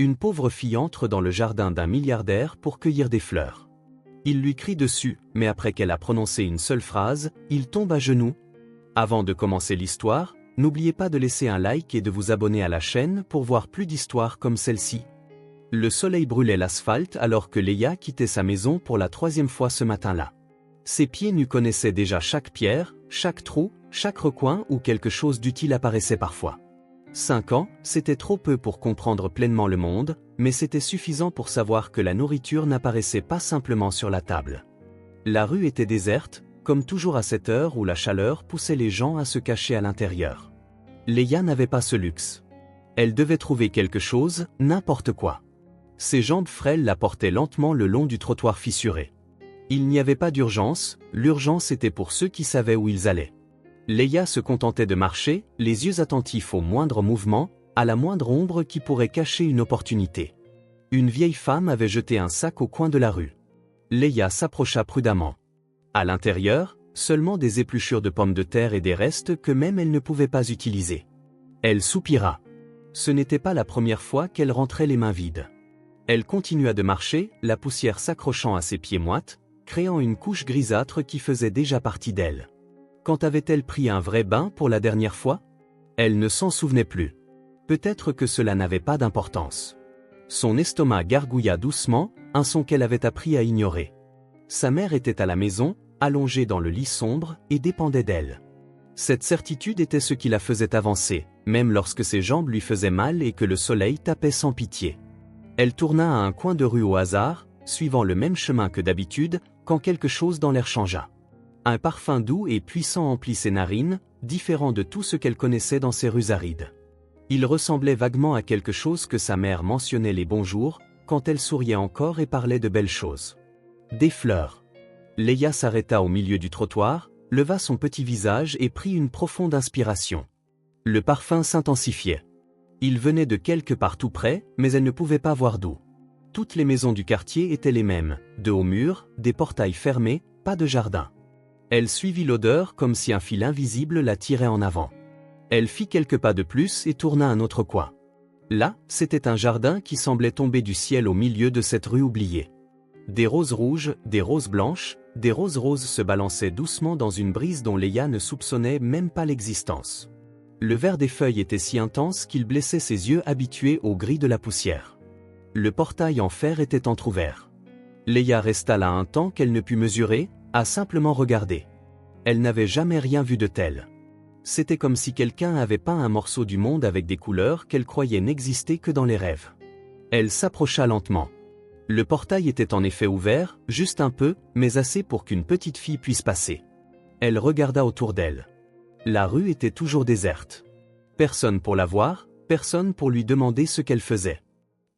Une pauvre fille entre dans le jardin d'un milliardaire pour cueillir des fleurs. Il lui crie dessus, mais après qu'elle a prononcé une seule phrase, il tombe à genoux. Avant de commencer l'histoire, n'oubliez pas de laisser un like et de vous abonner à la chaîne pour voir plus d'histoires comme celle-ci. Le soleil brûlait l'asphalte alors que Leia quittait sa maison pour la 3e fois ce matin-là. Ses pieds nus connaissaient déjà chaque pierre, chaque trou, chaque recoin où quelque chose d'utile apparaissait parfois. 5 ans, c'était trop peu pour comprendre pleinement le monde, mais c'était suffisant pour savoir que la nourriture n'apparaissait pas simplement sur la table. La rue était déserte, comme toujours à cette heure où la chaleur poussait les gens à se cacher à l'intérieur. Leia n'avait pas ce luxe. Elle devait trouver quelque chose, n'importe quoi. Ses jambes frêles la portaient lentement le long du trottoir fissuré. Il n'y avait pas d'urgence, l'urgence était pour ceux qui savaient où ils allaient. Leia se contentait de marcher, les yeux attentifs au moindre mouvement, à la moindre ombre qui pourrait cacher une opportunité. Une vieille femme avait jeté un sac au coin de la rue. Leia s'approcha prudemment. À l'intérieur, seulement des épluchures de pommes de terre et des restes que même elle ne pouvait pas utiliser. Elle soupira. Ce n'était pas la première fois qu'elle rentrait les mains vides. Elle continua de marcher, la poussière s'accrochant à ses pieds moites, créant une couche grisâtre qui faisait déjà partie d'elle. Quand avait-elle pris un vrai bain pour la dernière fois? Elle ne s'en souvenait plus. Peut-être que cela n'avait pas d'importance. Son estomac gargouilla doucement, un son qu'elle avait appris à ignorer. Sa mère était à la maison, allongée dans le lit sombre, et dépendait d'elle. Cette certitude était ce qui la faisait avancer, même lorsque ses jambes lui faisaient mal et que le soleil tapait sans pitié. Elle tourna à un coin de rue au hasard, suivant le même chemin que d'habitude, quand quelque chose dans l'air changea. Un parfum doux et puissant emplit ses narines, différent de tout ce qu'elle connaissait dans ces rues arides. Il ressemblait vaguement à quelque chose que sa mère mentionnait les bonjours, quand elle souriait encore et parlait de belles choses. Des fleurs. Leia s'arrêta au milieu du trottoir, leva son petit visage et prit une profonde inspiration. Le parfum s'intensifiait. Il venait de quelque part tout près, mais elle ne pouvait pas voir d'où. Toutes les maisons du quartier étaient les mêmes, de hauts murs, des portails fermés, pas de jardin. Elle suivit l'odeur comme si un fil invisible la tirait en avant. Elle fit quelques pas de plus et tourna un autre coin. Là, c'était un jardin qui semblait tomber du ciel au milieu de cette rue oubliée. Des roses rouges, des roses blanches, des roses roses se balançaient doucement dans une brise dont Leia ne soupçonnait même pas l'existence. Le vert des feuilles était si intense qu'il blessait ses yeux habitués au gris de la poussière. Le portail en fer était entrouvert. Leia resta là un temps qu'elle ne put mesurer, à simplement regarder. Elle n'avait jamais rien vu de tel. C'était comme si quelqu'un avait peint un morceau du monde avec des couleurs qu'elle croyait n'exister que dans les rêves. Elle s'approcha lentement. Le portail était en effet ouvert, juste un peu, mais assez pour qu'une petite fille puisse passer. Elle regarda autour d'elle. La rue était toujours déserte. Personne pour la voir, personne pour lui demander ce qu'elle faisait.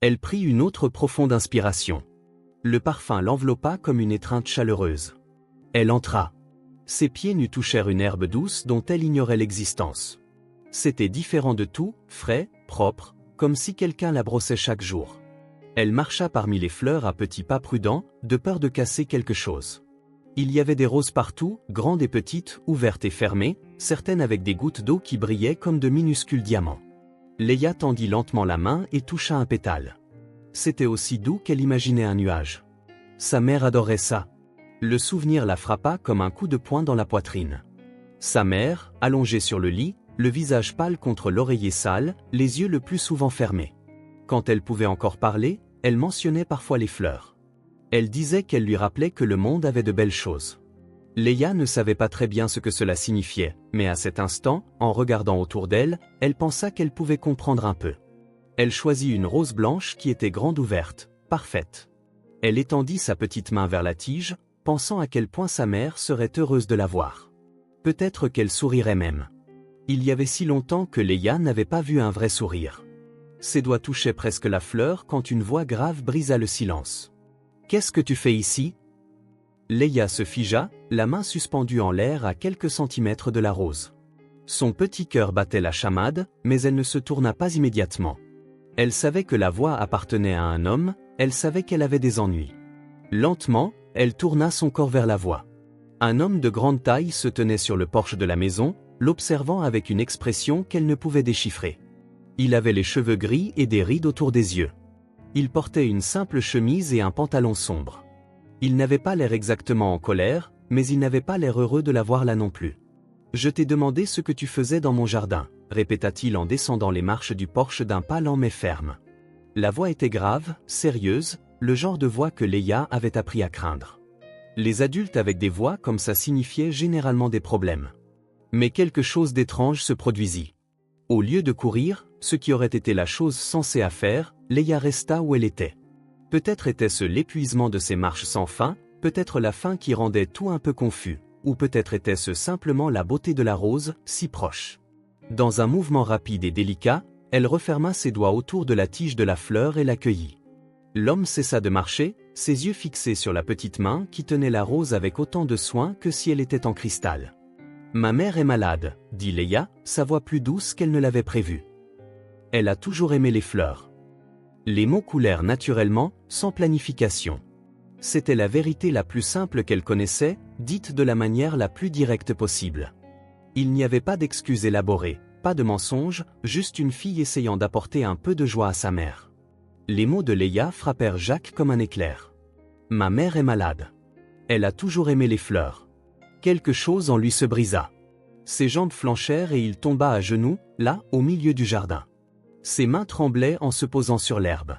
Elle prit une autre profonde inspiration. Le parfum l'enveloppa comme une étreinte chaleureuse. Elle entra. Ses pieds nus touchèrent une herbe douce dont elle ignorait l'existence. C'était différent de tout, frais, propre, comme si quelqu'un la brossait chaque jour. Elle marcha parmi les fleurs à petits pas prudents, de peur de casser quelque chose. Il y avait des roses partout, grandes et petites, ouvertes et fermées, certaines avec des gouttes d'eau qui brillaient comme de minuscules diamants. Leia tendit lentement la main et toucha un pétale. C'était aussi doux qu'elle imaginait un nuage. Sa mère adorait ça. Le souvenir la frappa comme un coup de poing dans la poitrine. Sa mère, allongée sur le lit, le visage pâle contre l'oreiller sale, les yeux le plus souvent fermés. Quand elle pouvait encore parler, elle mentionnait parfois les fleurs. Elle disait qu'elle lui rappelait que le monde avait de belles choses. Leia ne savait pas très bien ce que cela signifiait, mais à cet instant, en regardant autour d'elle, elle pensa qu'elle pouvait comprendre un peu. Elle choisit une rose blanche qui était grande ouverte, parfaite. Elle étendit sa petite main vers la tige, pensant à quel point sa mère serait heureuse de la voir. Peut-être qu'elle sourirait même. Il y avait si longtemps que Leia n'avait pas vu un vrai sourire. Ses doigts touchaient presque la fleur quand une voix grave brisa le silence. « Qu'est-ce que tu fais ici ?» Leia se figea, la main suspendue en l'air à quelques centimètres de la rose. Son petit cœur battait la chamade, mais elle ne se tourna pas immédiatement. Elle savait que la voix appartenait à un homme, elle savait qu'elle avait des ennuis. Lentement, elle tourna son corps vers la voix. Un homme de grande taille se tenait sur le porche de la maison, l'observant avec une expression qu'elle ne pouvait déchiffrer. Il avait les cheveux gris et des rides autour des yeux. Il portait une simple chemise et un pantalon sombre. Il n'avait pas l'air exactement en colère, mais il n'avait pas l'air heureux de la voir là non plus. « Je t'ai demandé ce que tu faisais dans mon jardin », répéta-t-il en descendant les marches du porche d'un pas lent mais ferme. La voix était grave, sérieuse, le genre de voix que Leia avait appris à craindre. Les adultes avec des voix comme ça signifiaient généralement des problèmes. Mais quelque chose d'étrange se produisit. Au lieu de courir, ce qui aurait été la chose sensée à faire, Leia resta où elle était. Peut-être était-ce l'épuisement de ses marches sans fin, peut-être la faim qui rendait tout un peu confus, ou peut-être était-ce simplement la beauté de la rose, si proche. Dans un mouvement rapide et délicat, elle referma ses doigts autour de la tige de la fleur et l'accueillit. L'homme cessa de marcher, ses yeux fixés sur la petite main qui tenait la rose avec autant de soin que si elle était en cristal. « Ma mère est malade, » dit Leia, sa voix plus douce qu'elle ne l'avait prévu. Elle a toujours aimé les fleurs. Les mots coulèrent naturellement, sans planification. C'était la vérité la plus simple qu'elle connaissait, dite de la manière la plus directe possible. Il n'y avait pas d'excuses élaborées, pas de mensonges, juste une fille essayant d'apporter un peu de joie à sa mère. Les mots de Leia frappèrent Jacques comme un éclair. « Ma mère est malade. Elle a toujours aimé les fleurs. » Quelque chose en lui se brisa. Ses jambes flanchèrent et il tomba à genoux, là, au milieu du jardin. Ses mains tremblaient en se posant sur l'herbe.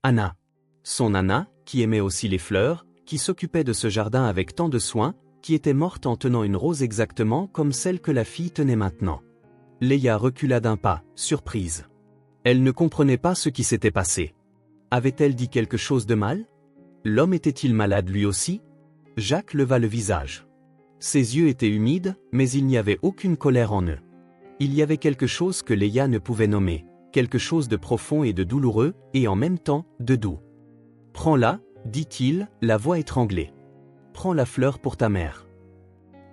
Anna. Son Anna, qui aimait aussi les fleurs, qui s'occupait de ce jardin avec tant de soin, qui était morte en tenant une rose exactement comme celle que la fille tenait maintenant. Leia recula d'un pas, surprise. Elle ne comprenait pas ce qui s'était passé. Avait-elle dit quelque chose de mal? L'homme était-il malade lui aussi? Jacques leva le visage. Ses yeux étaient humides, mais il n'y avait aucune colère en eux. Il y avait quelque chose que Leia ne pouvait nommer, quelque chose de profond et de douloureux, et en même temps, de doux. « Prends-la, » dit-il, la voix étranglée. « Prends la fleur pour ta mère. »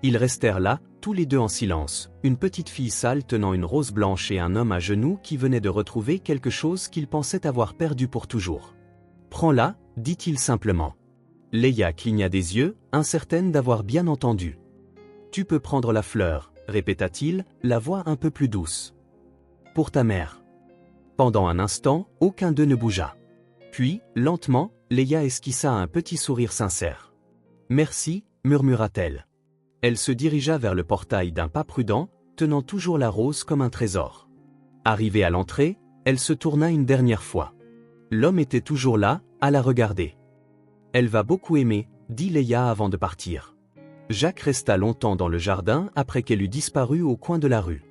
Ils restèrent là, tous les deux en silence, une petite fille sale tenant une rose blanche et un homme à genoux qui venait de retrouver quelque chose qu'il pensait avoir perdu pour toujours. « Prends-la, » dit-il simplement. Leia cligna des yeux, incertaine d'avoir bien entendu. « Tu peux prendre la fleur, » répéta-t-il, la voix un peu plus douce. « Pour ta mère. » Pendant un instant, aucun d'eux ne bougea. Puis, lentement, Leia esquissa un petit sourire sincère. « Merci, » murmura-t-elle. Elle se dirigea vers le portail d'un pas prudent, tenant toujours la rose comme un trésor. Arrivée à l'entrée, elle se tourna une dernière fois. L'homme était toujours là, à la regarder. « Elle va beaucoup aimer, » dit Leia avant de partir. Jacques resta longtemps dans le jardin après qu'elle eut disparu au coin de la rue.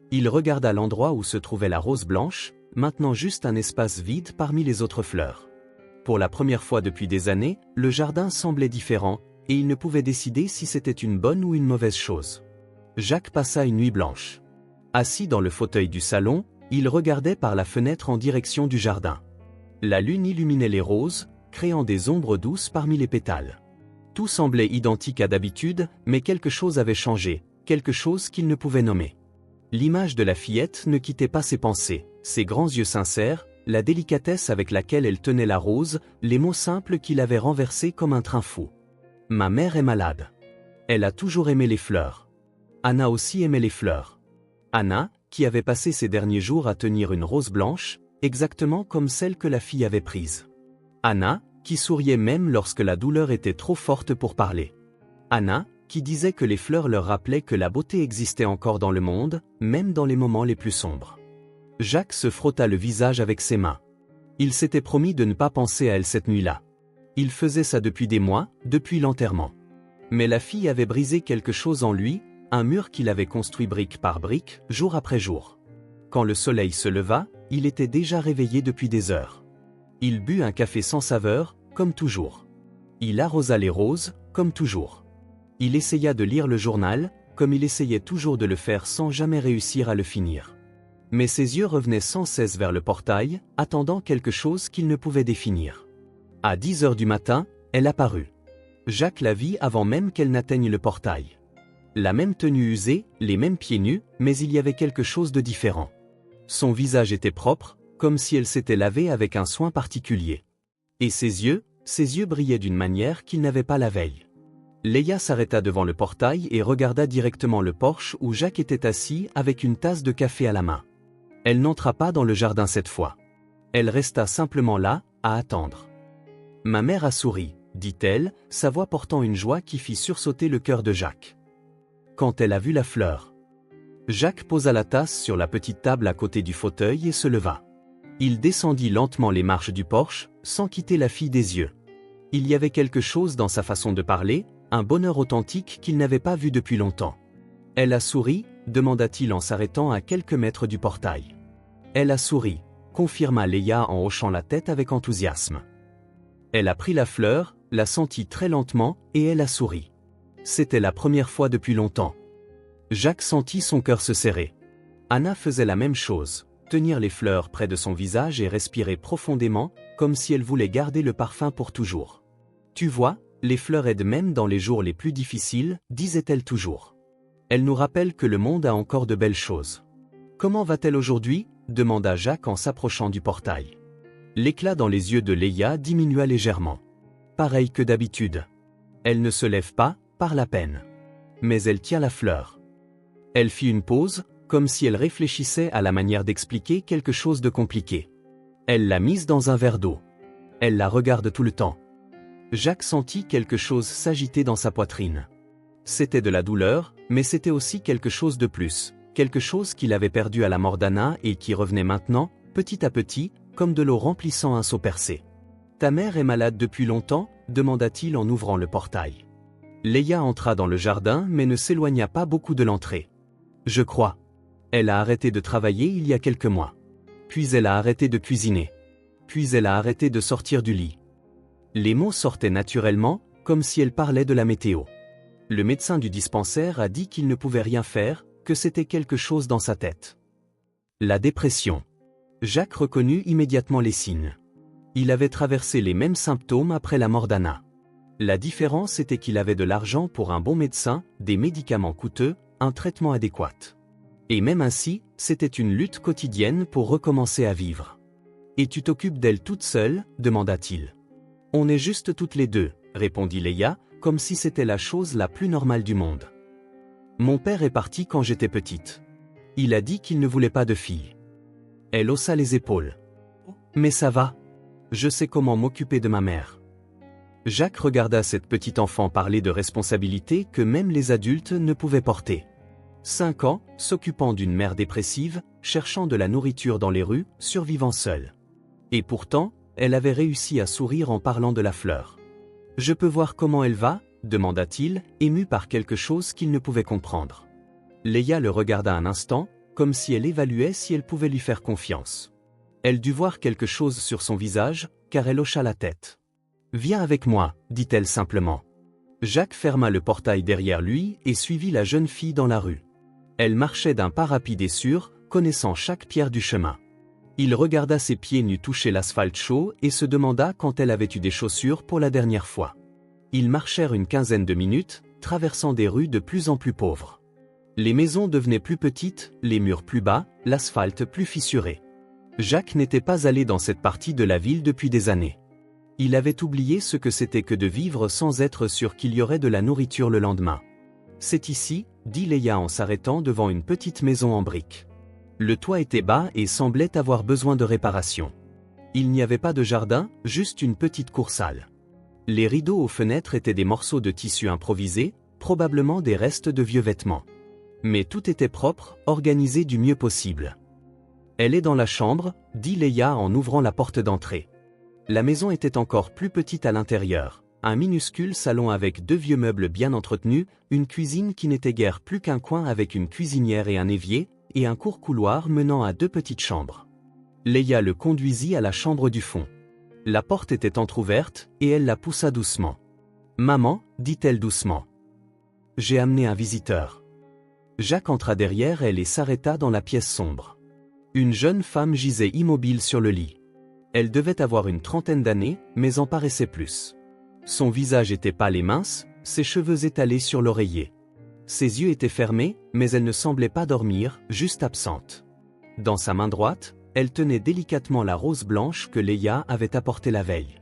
Il regarda l'endroit où se trouvait la rose blanche, maintenant juste un espace vide parmi les autres fleurs. Pour la première fois depuis des années, le jardin semblait différent, et il ne pouvait décider si c'était une bonne ou une mauvaise chose. Jacques passa une nuit blanche. Assis dans le fauteuil du salon, il regardait par la fenêtre en direction du jardin. La lune illuminait les roses, créant des ombres douces parmi les pétales. Tout semblait identique à d'habitude, mais quelque chose avait changé, quelque chose qu'il ne pouvait nommer. L'image de la fillette ne quittait pas ses pensées, ses grands yeux sincères, la délicatesse avec laquelle elle tenait la rose, les mots simples qu'il avait renversés comme un train fou. « Ma mère est malade. Elle a toujours aimé les fleurs. Anna aussi aimait les fleurs. » Anna, qui avait passé ses derniers jours à tenir une rose blanche, exactement comme celle que la fille avait prise. Anna, qui souriait même lorsque la douleur était trop forte pour parler. Anna, qui disait que les fleurs leur rappelaient que la beauté existait encore dans le monde, même dans les moments les plus sombres. Jacques se frotta le visage avec ses mains. Il s'était promis de ne pas penser à elle cette nuit-là. Il faisait ça depuis des mois, depuis l'enterrement. Mais la fille avait brisé quelque chose en lui, un mur qu'il avait construit brique par brique, jour après jour. Quand le soleil se leva, il était déjà réveillé depuis des heures. Il but un café sans saveur, comme toujours. Il arrosa les roses, comme toujours. Il essaya de lire le journal, comme il essayait toujours de le faire sans jamais réussir à le finir. Mais ses yeux revenaient sans cesse vers le portail, attendant quelque chose qu'il ne pouvait définir. À 10 heures du matin, elle apparut. Jacques la vit avant même qu'elle n'atteigne le portail. La même tenue usée, les mêmes pieds nus, mais il y avait quelque chose de différent. Son visage était propre, comme si elle s'était lavée avec un soin particulier. Et ses yeux brillaient d'une manière qu'il n'avait pas la veille. Leia s'arrêta devant le portail et regarda directement le porche où Jacques était assis avec une tasse de café à la main. Elle n'entra pas dans le jardin cette fois. Elle resta simplement là, à attendre. Ma mère a souri, dit-elle, sa voix portant une joie qui fit sursauter le cœur de Jacques. Quand elle a vu la fleur. Jacques posa la tasse sur la petite table à côté du fauteuil et se leva. Il descendit lentement les marches du porche, sans quitter la fille des yeux. Il y avait quelque chose dans sa façon de parler, un bonheur authentique qu'il n'avait pas vu depuis longtemps. « Elle a souri ?» demanda-t-il en s'arrêtant à quelques mètres du portail. « Elle a souri », confirma Leia en hochant la tête avec enthousiasme. Elle a pris la fleur, l'a sentie très lentement, et elle a souri. C'était la première fois depuis longtemps. Jacques sentit son cœur se serrer. Anna faisait la même chose, tenir les fleurs près de son visage et respirer profondément, comme si elle voulait garder le parfum pour toujours. « Tu vois, les fleurs aident même dans les jours les plus difficiles, disait-elle toujours. Elle nous rappelle que le monde a encore de belles choses. Comment va-t-elle aujourd'hui ? Demanda Jacques en s'approchant du portail. L'éclat dans les yeux de Leia diminua légèrement. Pareil que d'habitude. Elle ne se lève pas, par la peine. Mais elle tient la fleur. Elle fit une pause, comme si elle réfléchissait à la manière d'expliquer quelque chose de compliqué. Elle l'a mise dans un verre d'eau. Elle la regarde tout le temps. Jacques sentit quelque chose s'agiter dans sa poitrine. C'était de la douleur, mais c'était aussi quelque chose de plus, quelque chose qu'il avait perdu à la mort d'Anna et qui revenait maintenant, petit à petit, comme de l'eau remplissant un seau percé. « Ta mère est malade depuis longtemps ?» demanda-t-il en ouvrant le portail. Leia entra dans le jardin mais ne s'éloigna pas beaucoup de l'entrée. « Je crois. Elle a arrêté de travailler il y a quelques mois. Puis elle a arrêté de cuisiner. Puis elle a arrêté de sortir du lit. » Les mots sortaient naturellement, comme si elle parlait de la météo. Le médecin du dispensaire a dit qu'il ne pouvait rien faire, que c'était quelque chose dans sa tête. La dépression. Jacques reconnut immédiatement les signes. Il avait traversé les mêmes symptômes après la mort d'Anna. La différence était qu'il avait de l'argent pour un bon médecin, des médicaments coûteux, un traitement adéquat. Et même ainsi, c'était une lutte quotidienne pour recommencer à vivre. « Et tu t'occupes d'elle toute seule ?» demanda-t-il. « On est juste toutes les deux », répondit Leia, comme si c'était la chose la plus normale du monde. « Mon père est parti quand j'étais petite. Il a dit qu'il ne voulait pas de fille. » Elle haussa les épaules. « Mais ça va. Je sais comment m'occuper de ma mère. » Jacques regarda cette petite enfant parler de responsabilités que même les adultes ne pouvaient porter. 5 ans, s'occupant d'une mère dépressive, cherchant de la nourriture dans les rues, survivant seule. Et pourtant, elle avait réussi à sourire en parlant de la fleur. « Je peux voir comment elle va ?» demanda-t-il, ému par quelque chose qu'il ne pouvait comprendre. Leia le regarda un instant, comme si elle évaluait si elle pouvait lui faire confiance. Elle dut voir quelque chose sur son visage, car elle hocha la tête. « Viens avec moi » dit-elle simplement. Jacques ferma le portail derrière lui et suivit la jeune fille dans la rue. Elle marchait d'un pas rapide et sûr, connaissant chaque pierre du chemin. Il regarda ses pieds nus toucher l'asphalte chaud et se demanda quand elle avait eu des chaussures pour la dernière fois. Ils marchèrent une quinzaine de minutes, traversant des rues de plus en plus pauvres. Les maisons devenaient plus petites, les murs plus bas, l'asphalte plus fissuré. Jacques n'était pas allé dans cette partie de la ville depuis des années. Il avait oublié ce que c'était que de vivre sans être sûr qu'il y aurait de la nourriture le lendemain. « C'est ici » dit Leia en s'arrêtant devant une petite maison en briques. Le toit était bas et semblait avoir besoin de réparation. Il n'y avait pas de jardin, juste une petite cour sale. Les rideaux aux fenêtres étaient des morceaux de tissu improvisés, probablement des restes de vieux vêtements. Mais tout était propre, organisé du mieux possible. « Elle est dans la chambre » dit Leia en ouvrant la porte d'entrée. La maison était encore plus petite à l'intérieur. Un minuscule salon avec 2 vieux meubles bien entretenus, une cuisine qui n'était guère plus qu'un coin avec une cuisinière et un évier, et un court couloir menant à 2 petites chambres. Leia le conduisit à la chambre du fond. La porte était entr'ouverte, et elle la poussa doucement. « Maman » dit-elle doucement. « J'ai amené un visiteur. » Jacques entra derrière elle et s'arrêta dans la pièce sombre. Une jeune femme gisait immobile sur le lit. Elle devait avoir une trentaine d'années, mais en paraissait plus. Son visage était pâle et mince, ses cheveux étalés sur l'oreiller. Ses yeux étaient fermés, mais elle ne semblait pas dormir, juste absente. Dans sa main droite, elle tenait délicatement la rose blanche que Leia avait apportée la veille.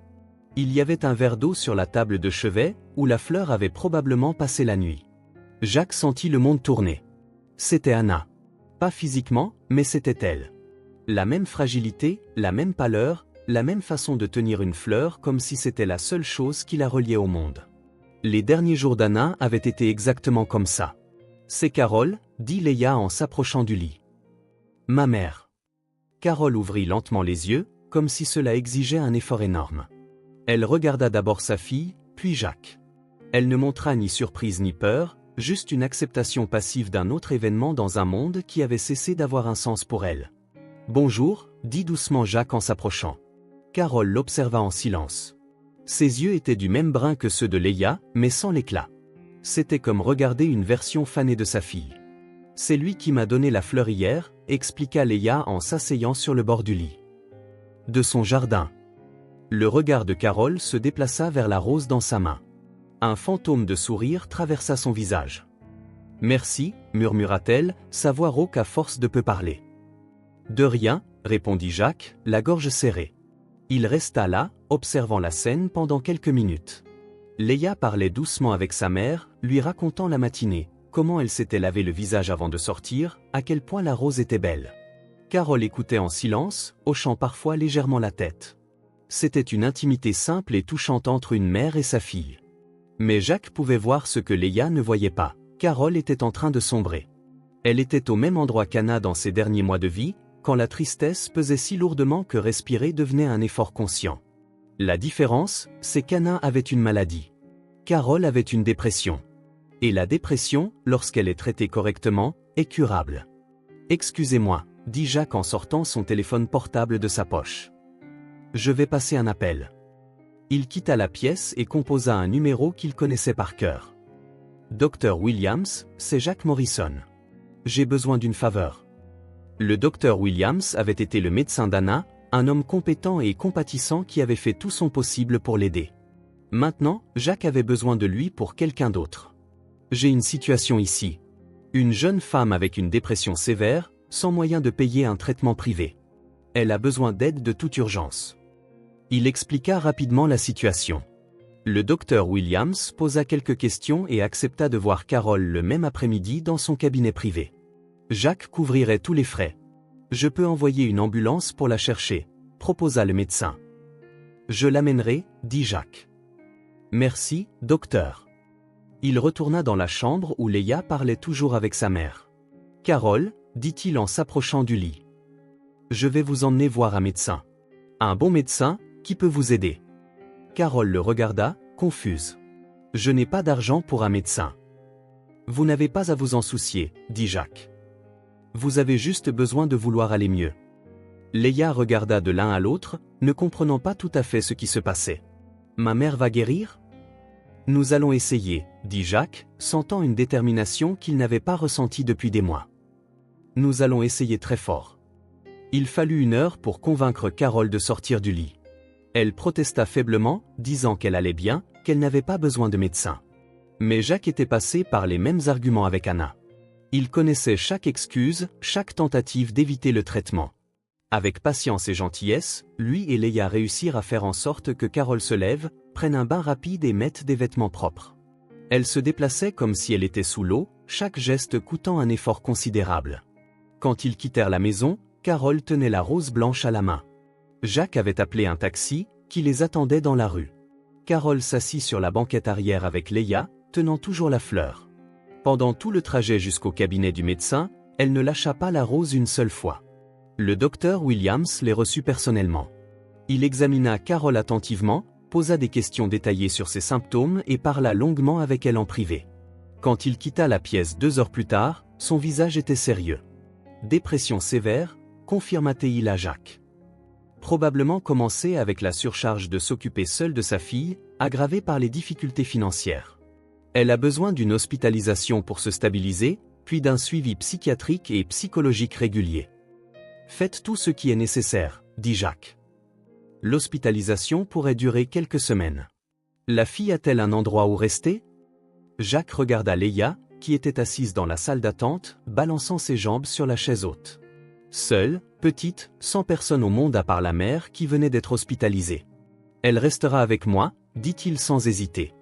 Il y avait un verre d'eau sur la table de chevet, où la fleur avait probablement passé la nuit. Jacques sentit le monde tourner. C'était Anna. Pas physiquement, mais c'était elle. La même fragilité, la même pâleur, la même façon de tenir une fleur comme si c'était la seule chose qui la reliait au monde. Les derniers jours d'Anna avaient été exactement comme ça. C'est Carole, dit Leia en s'approchant du lit. Ma mère. Carole ouvrit lentement les yeux, comme si cela exigeait un effort énorme. Elle regarda d'abord sa fille, puis Jacques. Elle ne montra ni surprise ni peur, juste une acceptation passive d'un autre événement dans un monde qui avait cessé d'avoir un sens pour elle. Bonjour, dit doucement Jacques en s'approchant. Carole l'observa en silence. Ses yeux étaient du même brun que ceux de Leia, mais sans l'éclat. C'était comme regarder une version fanée de sa fille. C'est lui qui m'a donné la fleur hier, expliqua Leia en s'asseyant sur le bord du lit. De son jardin. Le regard de Carole se déplaça vers la rose dans sa main. Un fantôme de sourire traversa son visage. Merci, murmura-t-elle, sa voix rauque à force de peu parler. De rien, répondit Jacques, la gorge serrée. Il resta là, observant la scène pendant quelques minutes. Leia parlait doucement avec sa mère, lui racontant la matinée, comment elle s'était lavé le visage avant de sortir, à quel point la rose était belle. Carole écoutait en silence, hochant parfois légèrement la tête. C'était une intimité simple et touchante entre une mère et sa fille. Mais Jacques pouvait voir ce que Leia ne voyait pas. Carole était en train de sombrer. Elle était au même endroit qu'Anna dans ses derniers mois de vie, quand la tristesse pesait si lourdement que respirer devenait un effort conscient. La différence, c'est qu'Anna avait une maladie. Carole avait une dépression. Et la dépression, lorsqu'elle est traitée correctement, est curable. Excusez-moi, dit Jacques en sortant son téléphone portable de sa poche. Je vais passer un appel. Il quitta la pièce et composa un numéro qu'il connaissait par cœur. Dr Williams, c'est Jacques Morrison. J'ai besoin d'une faveur. Le docteur Williams avait été le médecin d'Anna, un homme compétent et compatissant qui avait fait tout son possible pour l'aider. Maintenant, Jacques avait besoin de lui pour quelqu'un d'autre. J'ai une situation ici. Une jeune femme avec une dépression sévère, sans moyen de payer un traitement privé. Elle a besoin d'aide de toute urgence. Il expliqua rapidement la situation. Le docteur Williams posa quelques questions et accepta de voir Carole le même après-midi dans son cabinet privé. Jacques couvrirait tous les frais. Je peux envoyer une ambulance pour la chercher, proposa le médecin. Je l'amènerai, dit Jacques. Merci, docteur. Il retourna dans la chambre où Leia parlait toujours avec sa mère. Carole, dit-il en s'approchant du lit. Je vais vous emmener voir un médecin. Un bon médecin, qui peut vous aider. Carole le regarda, confuse. Je n'ai pas d'argent pour un médecin. Vous n'avez pas à vous en soucier, dit Jacques. Vous avez juste besoin de vouloir aller mieux. Leia regarda de l'un à l'autre, ne comprenant pas tout à fait ce qui se passait. Ma mère va guérir ? Nous allons essayer, dit Jacques, sentant une détermination qu'il n'avait pas ressentie depuis des mois. Nous allons essayer très fort. Il fallut 1 heure pour convaincre Carole de sortir du lit. Elle protesta faiblement, disant qu'elle allait bien, qu'elle n'avait pas besoin de médecin. Mais Jacques était passé par les mêmes arguments avec Anna. Il connaissait chaque excuse, chaque tentative d'éviter le traitement. Avec patience et gentillesse, lui et Leia réussirent à faire en sorte que Carole se lève, prenne un bain rapide et mette des vêtements propres. Elle se déplaçait comme si elle était sous l'eau, chaque geste coûtant un effort considérable. Quand ils quittèrent la maison, Carole tenait la rose blanche à la main. Jacques avait appelé un taxi, qui les attendait dans la rue. Carole s'assit sur la banquette arrière avec Leia, tenant toujours la fleur. Pendant tout le trajet jusqu'au cabinet du médecin, elle ne lâcha pas la rose une seule fois. Le docteur Williams les reçut personnellement. Il examina Carole attentivement, posa des questions détaillées sur ses symptômes et parla longuement avec elle en privé. Quand il quitta la pièce 2 heures plus tard, son visage était sérieux. Dépression sévère, confirma-t-il à Jacques. Probablement commencé avec la surcharge de s'occuper seule de sa fille, aggravée par les difficultés financières. Elle a besoin d'une hospitalisation pour se stabiliser, puis d'un suivi psychiatrique et psychologique régulier. Faites tout ce qui est nécessaire, dit Jacques. L'hospitalisation pourrait durer quelques semaines. La fille a-t-elle un endroit où rester ? Jacques regarda Leia, qui était assise dans la salle d'attente, balançant ses jambes sur la chaise haute. Seule, petite, sans personne au monde à part la mère qui venait d'être hospitalisée. Elle restera avec moi, dit-il sans hésiter.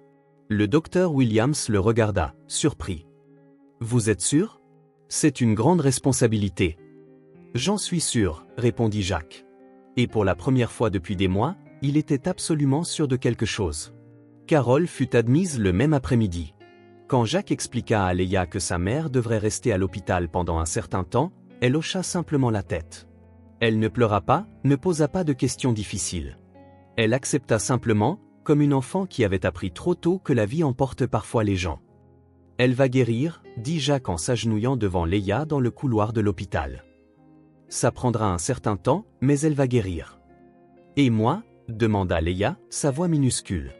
Le docteur Williams le regarda, surpris. Vous êtes sûr ? C'est une grande responsabilité. J'en suis sûr, répondit Jacques. Et pour la première fois depuis des mois, il était absolument sûr de quelque chose. Carole fut admise le même après-midi. Quand Jacques expliqua à Leia que sa mère devrait rester à l'hôpital pendant un certain temps, elle hocha simplement la tête. Elle ne pleura pas, ne posa pas de questions difficiles. Elle accepta simplement, comme une enfant qui avait appris trop tôt que la vie emporte parfois les gens. « Elle va guérir », dit Jacques en s'agenouillant devant Leia dans le couloir de l'hôpital. « Ça prendra un certain temps, mais elle va guérir. »« Et moi ?» demanda Leia, sa voix minuscule.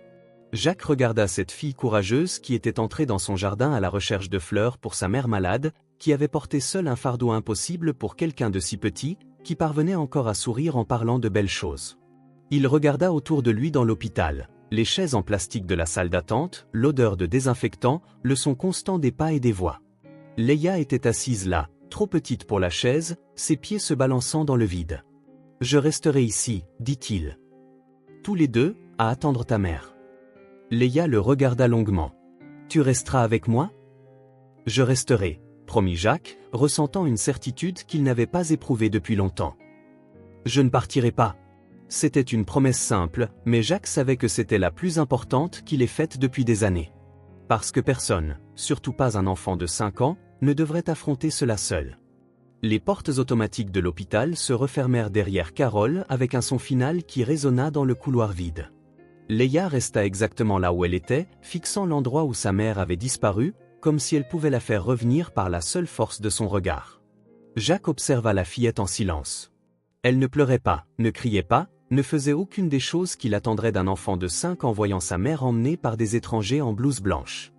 Jacques regarda cette fille courageuse qui était entrée dans son jardin à la recherche de fleurs pour sa mère malade, qui avait porté seule un fardeau impossible pour quelqu'un de si petit, qui parvenait encore à sourire en parlant de belles choses. Il regarda autour de lui dans l'hôpital, les chaises en plastique de la salle d'attente, l'odeur de désinfectant, le son constant des pas et des voix. Leia était assise là, trop petite pour la chaise, ses pieds se balançant dans le vide. « Je resterai ici, dit-il. Tous les deux, à attendre ta mère. » Leia le regarda longuement. « Tu resteras avec moi ?»« Je resterai, » promit Jacques, ressentant une certitude qu'il n'avait pas éprouvée depuis longtemps. « Je ne partirai pas. » C'était une promesse simple, mais Jacques savait que c'était la plus importante qu'il ait faite depuis des années. Parce que personne, surtout pas un enfant de 5 ans, ne devrait affronter cela seul. Les portes automatiques de l'hôpital se refermèrent derrière Carole avec un son final qui résonna dans le couloir vide. Leia resta exactement là où elle était, fixant l'endroit où sa mère avait disparu, comme si elle pouvait la faire revenir par la seule force de son regard. Jacques observa la fillette en silence. Elle ne pleurait pas, ne criait pas, ne faisait aucune des choses qu'il attendrait d'un enfant de 5 en voyant sa mère emmenée par des étrangers en blouse blanche.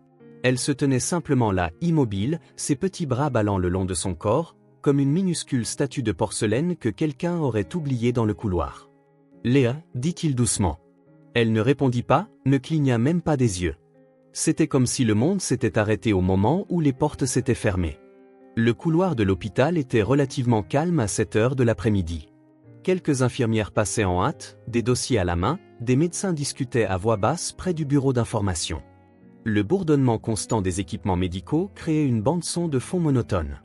Elle se tenait simplement là, immobile, ses petits bras ballant le long de son corps, comme une minuscule statue de porcelaine que quelqu'un aurait oubliée dans le couloir. « Léa » dit-il doucement. Elle ne répondit pas, ne cligna même pas des yeux. C'était comme si le monde s'était arrêté au moment où les portes s'étaient fermées. Le couloir de l'hôpital était relativement calme à cette heure de l'après-midi. Quelques infirmières passaient en hâte, des dossiers à la main, des médecins discutaient à voix basse près du bureau d'information. Le bourdonnement constant des équipements médicaux créait une bande-son de fond monotone.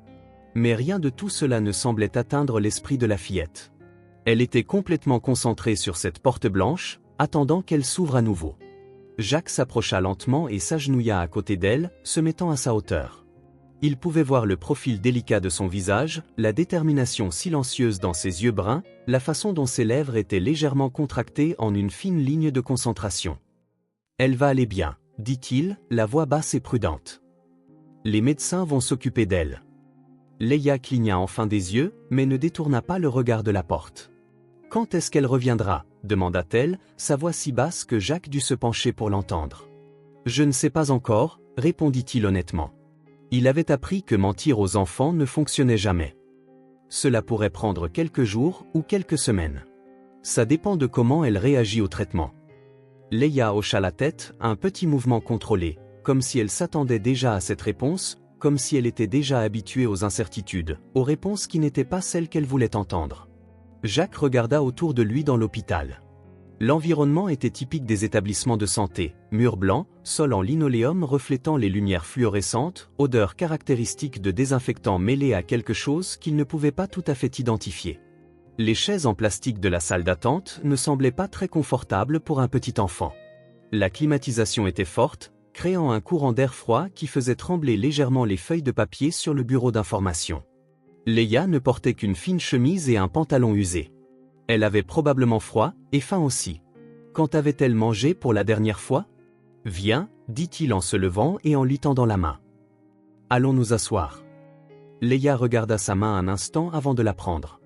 Mais rien de tout cela ne semblait atteindre l'esprit de la fillette. Elle était complètement concentrée sur cette porte blanche, attendant qu'elle s'ouvre à nouveau. Jacques s'approcha lentement et s'agenouilla à côté d'elle, se mettant à sa hauteur. Il pouvait voir le profil délicat de son visage, la détermination silencieuse dans ses yeux bruns, la façon dont ses lèvres étaient légèrement contractées en une fine ligne de concentration. « Elle va aller bien, » dit-il, la voix basse et prudente. « Les médecins vont s'occuper d'elle. » Leia cligna enfin des yeux, mais ne détourna pas le regard de la porte. « Quand est-ce qu'elle reviendra ?» demanda-t-elle, sa voix si basse que Jacques dut se pencher pour l'entendre. « Je ne sais pas encore, » répondit-il honnêtement. Il avait appris que mentir aux enfants ne fonctionnait jamais. Cela pourrait prendre quelques jours ou quelques semaines. Ça dépend de comment elle réagit au traitement. Leia hocha la tête, un petit mouvement contrôlé, comme si elle s'attendait déjà à cette réponse, comme si elle était déjà habituée aux incertitudes, aux réponses qui n'étaient pas celles qu'elle voulait entendre. Jacques regarda autour de lui dans l'hôpital. L'environnement était typique des établissements de santé, murs blancs, sol en linoléum reflétant les lumières fluorescentes, odeur caractéristique de désinfectant mêlée à quelque chose qu'il ne pouvait pas tout à fait identifier. Les chaises en plastique de la salle d'attente ne semblaient pas très confortables pour un petit enfant. La climatisation était forte, créant un courant d'air froid qui faisait trembler légèrement les feuilles de papier sur le bureau d'information. Leia ne portait qu'une fine chemise et un pantalon usé. Elle avait probablement froid, et faim aussi. Quand avait-elle mangé pour la dernière fois ? « Viens, » dit-il en se levant et en lui tendant la main. « Allons nous asseoir. » Leia regarda sa main un instant avant de la prendre.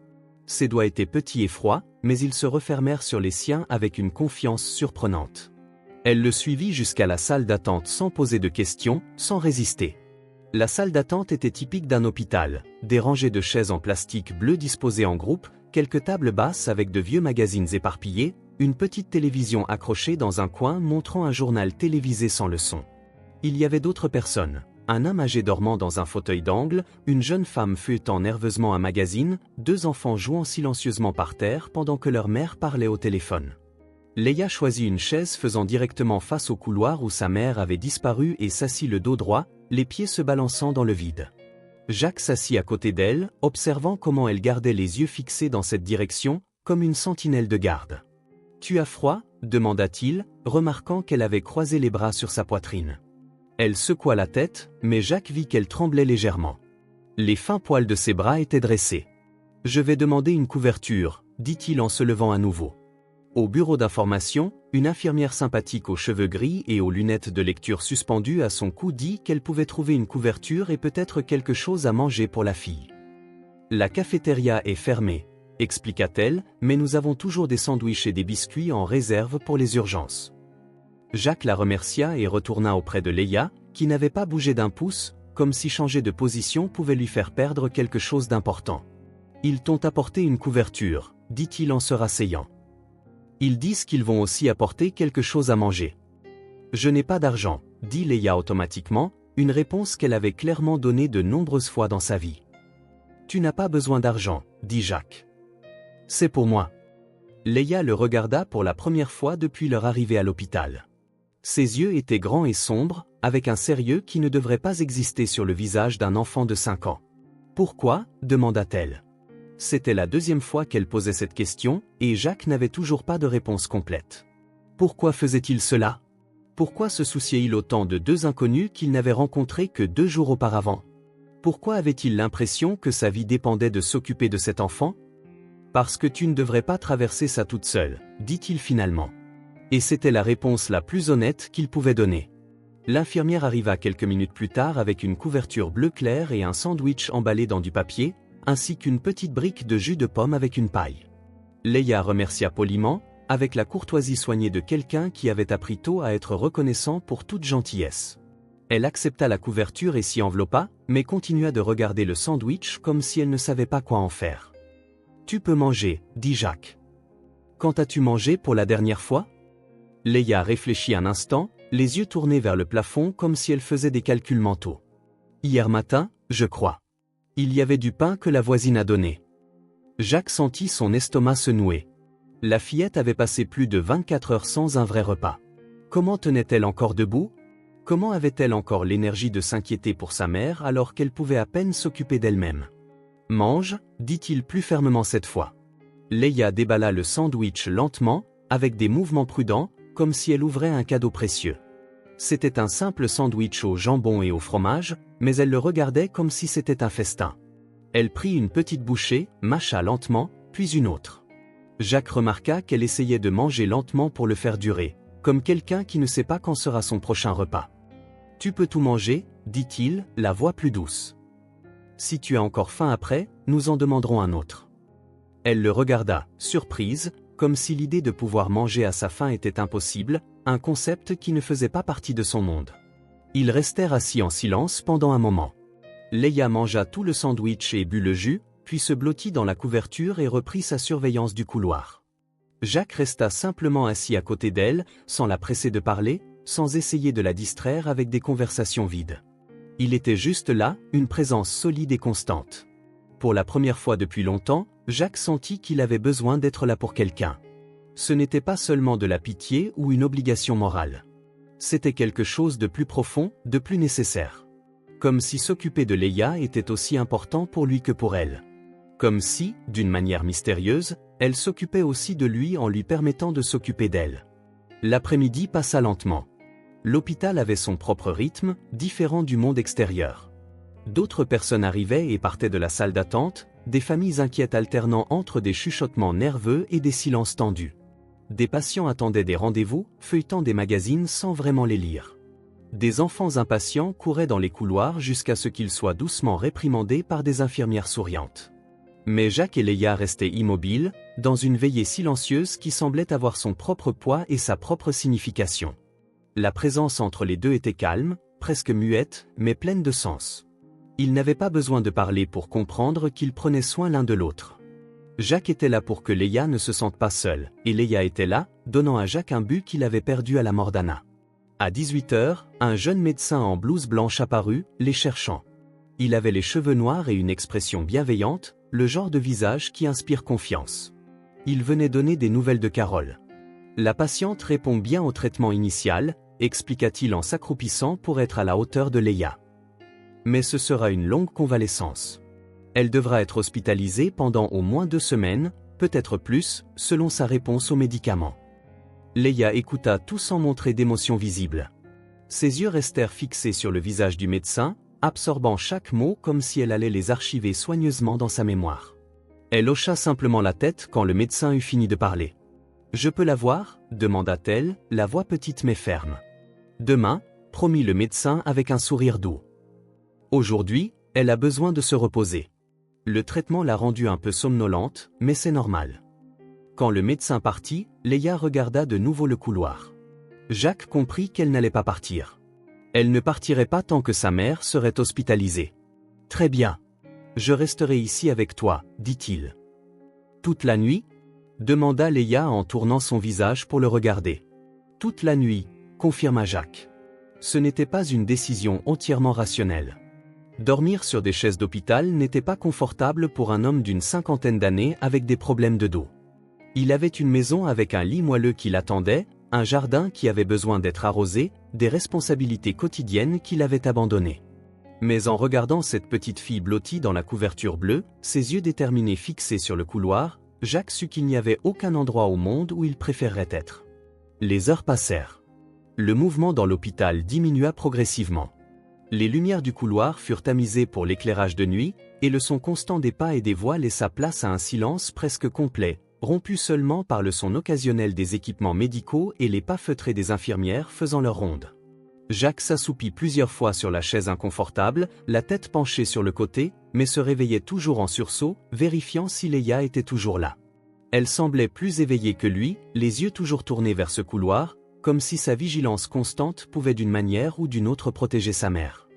Ses doigts étaient petits et froids, mais ils se refermèrent sur les siens avec une confiance surprenante. Elle le suivit jusqu'à la salle d'attente sans poser de questions, sans résister. La salle d'attente était typique d'un hôpital, des rangées de chaises en plastique bleu disposées en groupe, quelques tables basses avec de vieux magazines éparpillés, une petite télévision accrochée dans un coin montrant un journal télévisé sans le son. Il y avait d'autres personnes, un homme âgé dormant dans un fauteuil d'angle, une jeune femme feuilletant nerveusement un magazine, 2 enfants jouant silencieusement par terre pendant que leur mère parlait au téléphone. Leia choisit une chaise faisant directement face au couloir où sa mère avait disparu et s'assit le dos droit, les pieds se balançant dans le vide. Jacques s'assit à côté d'elle, observant comment elle gardait les yeux fixés dans cette direction, comme une sentinelle de garde. « Tu as froid ?» demanda-t-il, remarquant qu'elle avait croisé les bras sur sa poitrine. Elle secoua la tête, mais Jacques vit qu'elle tremblait légèrement. Les fins poils de ses bras étaient dressés. « Je vais demander une couverture, » dit-il en se levant à nouveau. Au bureau d'information, une infirmière sympathique aux cheveux gris et aux lunettes de lecture suspendues à son cou dit qu'elle pouvait trouver une couverture et peut-être quelque chose à manger pour la fille. « La cafétéria est fermée, » expliqua-t-elle, « mais nous avons toujours des sandwichs et des biscuits en réserve pour les urgences. » Jacques la remercia et retourna auprès de Leia, qui n'avait pas bougé d'un pouce, comme si changer de position pouvait lui faire perdre quelque chose d'important. « Ils t'ont apporté une couverture, » dit-il en se rasseyant. « Ils disent qu'ils vont aussi apporter quelque chose à manger. »« Je n'ai pas d'argent, » dit Leia automatiquement, une réponse qu'elle avait clairement donnée de nombreuses fois dans sa vie. « Tu n'as pas besoin d'argent, » dit Jacques. « C'est pour moi. » Leia le regarda pour la première fois depuis leur arrivée à l'hôpital. Ses yeux étaient grands et sombres, avec un sérieux qui ne devrait pas exister sur le visage d'un enfant de 5 ans. « Pourquoi ?» demanda-t-elle. C'était la deuxième fois qu'elle posait cette question, et Jacques n'avait toujours pas de réponse complète. Pourquoi faisait-il cela? Pourquoi se souciait-il autant de deux inconnus qu'il n'avait rencontrés que 2 jours auparavant? Pourquoi avait-il l'impression que sa vie dépendait de s'occuper de cet enfant? Parce que tu ne devrais pas traverser ça toute seule, dit-il finalement. Et c'était la réponse la plus honnête qu'il pouvait donner. L'infirmière arriva quelques minutes plus tard avec une couverture bleu clair et un sandwich emballé dans du papier, ainsi qu'une petite brique de jus de pomme avec une paille. Leia remercia poliment, avec la courtoisie soignée de quelqu'un qui avait appris tôt à être reconnaissant pour toute gentillesse. Elle accepta la couverture et s'y enveloppa, mais continua de regarder le sandwich comme si elle ne savait pas quoi en faire. « Tu peux manger, » dit Jacques. « Quand as-tu mangé pour la dernière fois ?» Leia réfléchit un instant, les yeux tournés vers le plafond comme si elle faisait des calculs mentaux. « Hier matin, je crois. Il y avait du pain que la voisine a donné. » Jacques sentit son estomac se nouer. La fillette avait passé plus de 24 heures sans un vrai repas. Comment tenait-elle encore debout? Comment avait-elle encore l'énergie de s'inquiéter pour sa mère alors qu'elle pouvait à peine s'occuper d'elle-même? « Mange, » dit-il plus fermement cette fois. Leia déballa le sandwich lentement, avec des mouvements prudents, comme si elle ouvrait un cadeau précieux. C'était un simple sandwich au jambon et au fromage, mais elle le regardait comme si c'était un festin. Elle prit une petite bouchée, mâcha lentement, puis une autre. Jacques remarqua qu'elle essayait de manger lentement pour le faire durer, comme quelqu'un qui ne sait pas quand sera son prochain repas. « Tu peux tout manger, » dit-il, la voix plus douce. « Si tu as encore faim après, nous en demanderons un autre. » Elle le regarda, surprise, comme si l'idée de pouvoir manger à sa faim était impossible, un concept qui ne faisait pas partie de son monde. Ils restèrent assis en silence pendant un moment. Leia mangea tout le sandwich et but le jus, puis se blottit dans la couverture et reprit sa surveillance du couloir. Jacques resta simplement assis à côté d'elle, sans la presser de parler, sans essayer de la distraire avec des conversations vides. Il était juste là, une présence solide et constante. Pour la première fois depuis longtemps, Jacques sentit qu'il avait besoin d'être là pour quelqu'un. Ce n'était pas seulement de la pitié ou une obligation morale. C'était quelque chose de plus profond, de plus nécessaire. Comme si s'occuper de Leia était aussi important pour lui que pour elle. Comme si, d'une manière mystérieuse, elle s'occupait aussi de lui en lui permettant de s'occuper d'elle. L'après-midi passa lentement. L'hôpital avait son propre rythme, différent du monde extérieur. D'autres personnes arrivaient et partaient de la salle d'attente, des familles inquiètes alternant entre des chuchotements nerveux et des silences tendus. Des patients attendaient des rendez-vous, feuilletant des magazines sans vraiment les lire. Des enfants impatients couraient dans les couloirs jusqu'à ce qu'ils soient doucement réprimandés par des infirmières souriantes. Mais Jacques et Leia restaient immobiles, dans une veillée silencieuse qui semblait avoir son propre poids et sa propre signification. La présence entre les deux était calme, presque muette, mais pleine de sens. Ils n'avaient pas besoin de parler pour comprendre qu'ils prenaient soin l'un de l'autre. Jacques était là pour que Leia ne se sente pas seule, et Leia était là, donnant à Jacques un but qu'il avait perdu à la mort d'Anna. À 18 heures, un jeune médecin en blouse blanche apparut, les cherchant. Il avait les cheveux noirs et une expression bienveillante, le genre de visage qui inspire confiance. Il venait donner des nouvelles de Carole. La patiente répond bien au traitement initial, expliqua-t-il en s'accroupissant pour être à la hauteur de Leia. Mais ce sera une longue convalescence. Elle devra être hospitalisée pendant au moins 2 semaines, peut-être plus, selon sa réponse aux médicaments. Leia écouta tout sans montrer d'émotion visible. Ses yeux restèrent fixés sur le visage du médecin, absorbant chaque mot comme si elle allait les archiver soigneusement dans sa mémoire. Elle hocha simplement la tête quand le médecin eut fini de parler. « Je peux la voir » demanda-t-elle, la voix petite mais ferme. « Demain » promit le médecin avec un sourire doux. Aujourd'hui, elle a besoin de se reposer. Le traitement l'a rendue un peu somnolente, mais c'est normal. Quand le médecin partit, Leia regarda de nouveau le couloir. Jacques comprit qu'elle n'allait pas partir. Elle ne partirait pas tant que sa mère serait hospitalisée. « Très bien. Je resterai ici avec toi, dit-il. »« Toute la nuit ?» demanda Leia en tournant son visage pour le regarder. « Toute la nuit », confirma Jacques. Ce n'était pas une décision entièrement rationnelle. Dormir sur des chaises d'hôpital n'était pas confortable pour un homme d'une cinquantaine d'années avec des problèmes de dos. Il avait une maison avec un lit moelleux qui l'attendait, un jardin qui avait besoin d'être arrosé, des responsabilités quotidiennes qu'il avait abandonnées. Mais en regardant cette petite fille blottie dans la couverture bleue, ses yeux déterminés fixés sur le couloir, Jacques sut qu'il n'y avait aucun endroit au monde où il préférerait être. Les heures passèrent. Le mouvement dans l'hôpital diminua progressivement. Les lumières du couloir furent tamisées pour l'éclairage de nuit, et le son constant des pas et des voix laissa place à un silence presque complet, rompu seulement par le son occasionnel des équipements médicaux et les pas feutrés des infirmières faisant leur ronde. Jacques s'assoupit plusieurs fois sur la chaise inconfortable, la tête penchée sur le côté, mais se réveillait toujours en sursaut, vérifiant si Leia était toujours là. Elle semblait plus éveillée que lui, les yeux toujours tournés vers ce couloir, comme si sa vigilance constante pouvait d'une manière ou d'une autre protéger sa mère.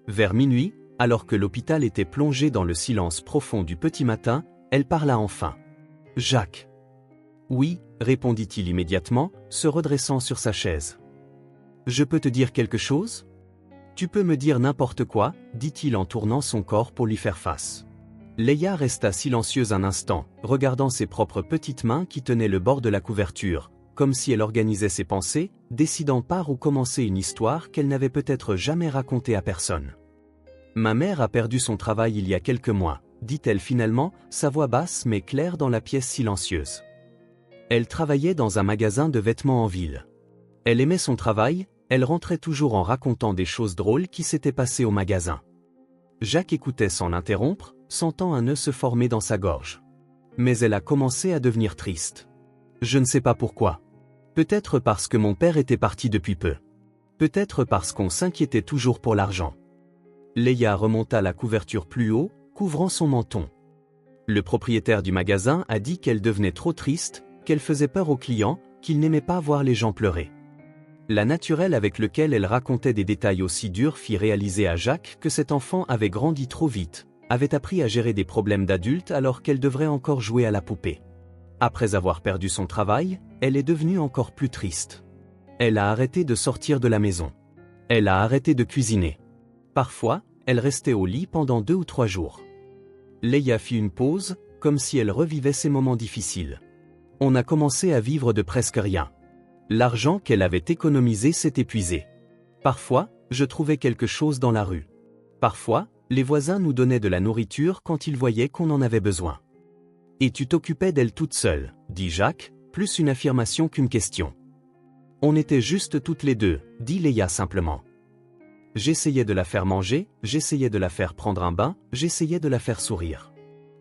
Vers minuit, alors que l'hôpital était plongé dans le silence profond du petit matin, elle parla enfin. « Jacques. »« Oui, » répondit-il immédiatement, se redressant sur sa chaise. « Je peux te dire quelque chose ? » ?»« Tu peux me dire n'importe quoi, » dit-il en tournant son corps pour lui faire face. Leia resta silencieuse un instant, regardant ses propres petites mains qui tenaient le bord de la couverture, comme si elle organisait ses pensées, décidant par où commencer une histoire qu'elle n'avait peut-être jamais racontée à personne. « Ma mère a perdu son travail il y a quelques mois, » dit-elle finalement, sa voix basse mais claire dans la pièce silencieuse. Elle travaillait dans un magasin de vêtements en ville. Elle aimait son travail, elle rentrait toujours en racontant des choses drôles qui s'étaient passées au magasin. Jacques écoutait sans l'interrompre, sentant un nœud se former dans sa gorge. Mais elle a commencé à devenir triste. Je ne sais pas pourquoi. Peut-être parce que mon père était parti depuis peu. Peut-être parce qu'on s'inquiétait toujours pour l'argent. Leia remonta la couverture plus haut, couvrant son menton. Le propriétaire du magasin a dit qu'elle devenait trop triste, qu'elle faisait peur aux clients, qu'il n'aimait pas voir les gens pleurer. La naturelle avec laquelle elle racontait des détails aussi durs fit réaliser à Jacques que cet enfant avait grandi trop vite, avait appris à gérer des problèmes d'adulte alors qu'elle devrait encore jouer à la poupée. Après avoir perdu son travail, elle est devenue encore plus triste. Elle a arrêté de sortir de la maison. Elle a arrêté de cuisiner. Parfois, elle restait au lit pendant 2 ou 3 jours. Leia fit une pause, comme si elle revivait ces moments difficiles. On a commencé à vivre de presque rien. L'argent qu'elle avait économisé s'est épuisé. Parfois, je trouvais quelque chose dans la rue. Parfois, les voisins nous donnaient de la nourriture quand ils voyaient qu'on en avait besoin. « Et tu t'occupais d'elle toute seule » dit Jacques, plus une affirmation qu'une question. « On était juste toutes les deux » dit Leia simplement. J'essayais de la faire manger, j'essayais de la faire prendre un bain, j'essayais de la faire sourire.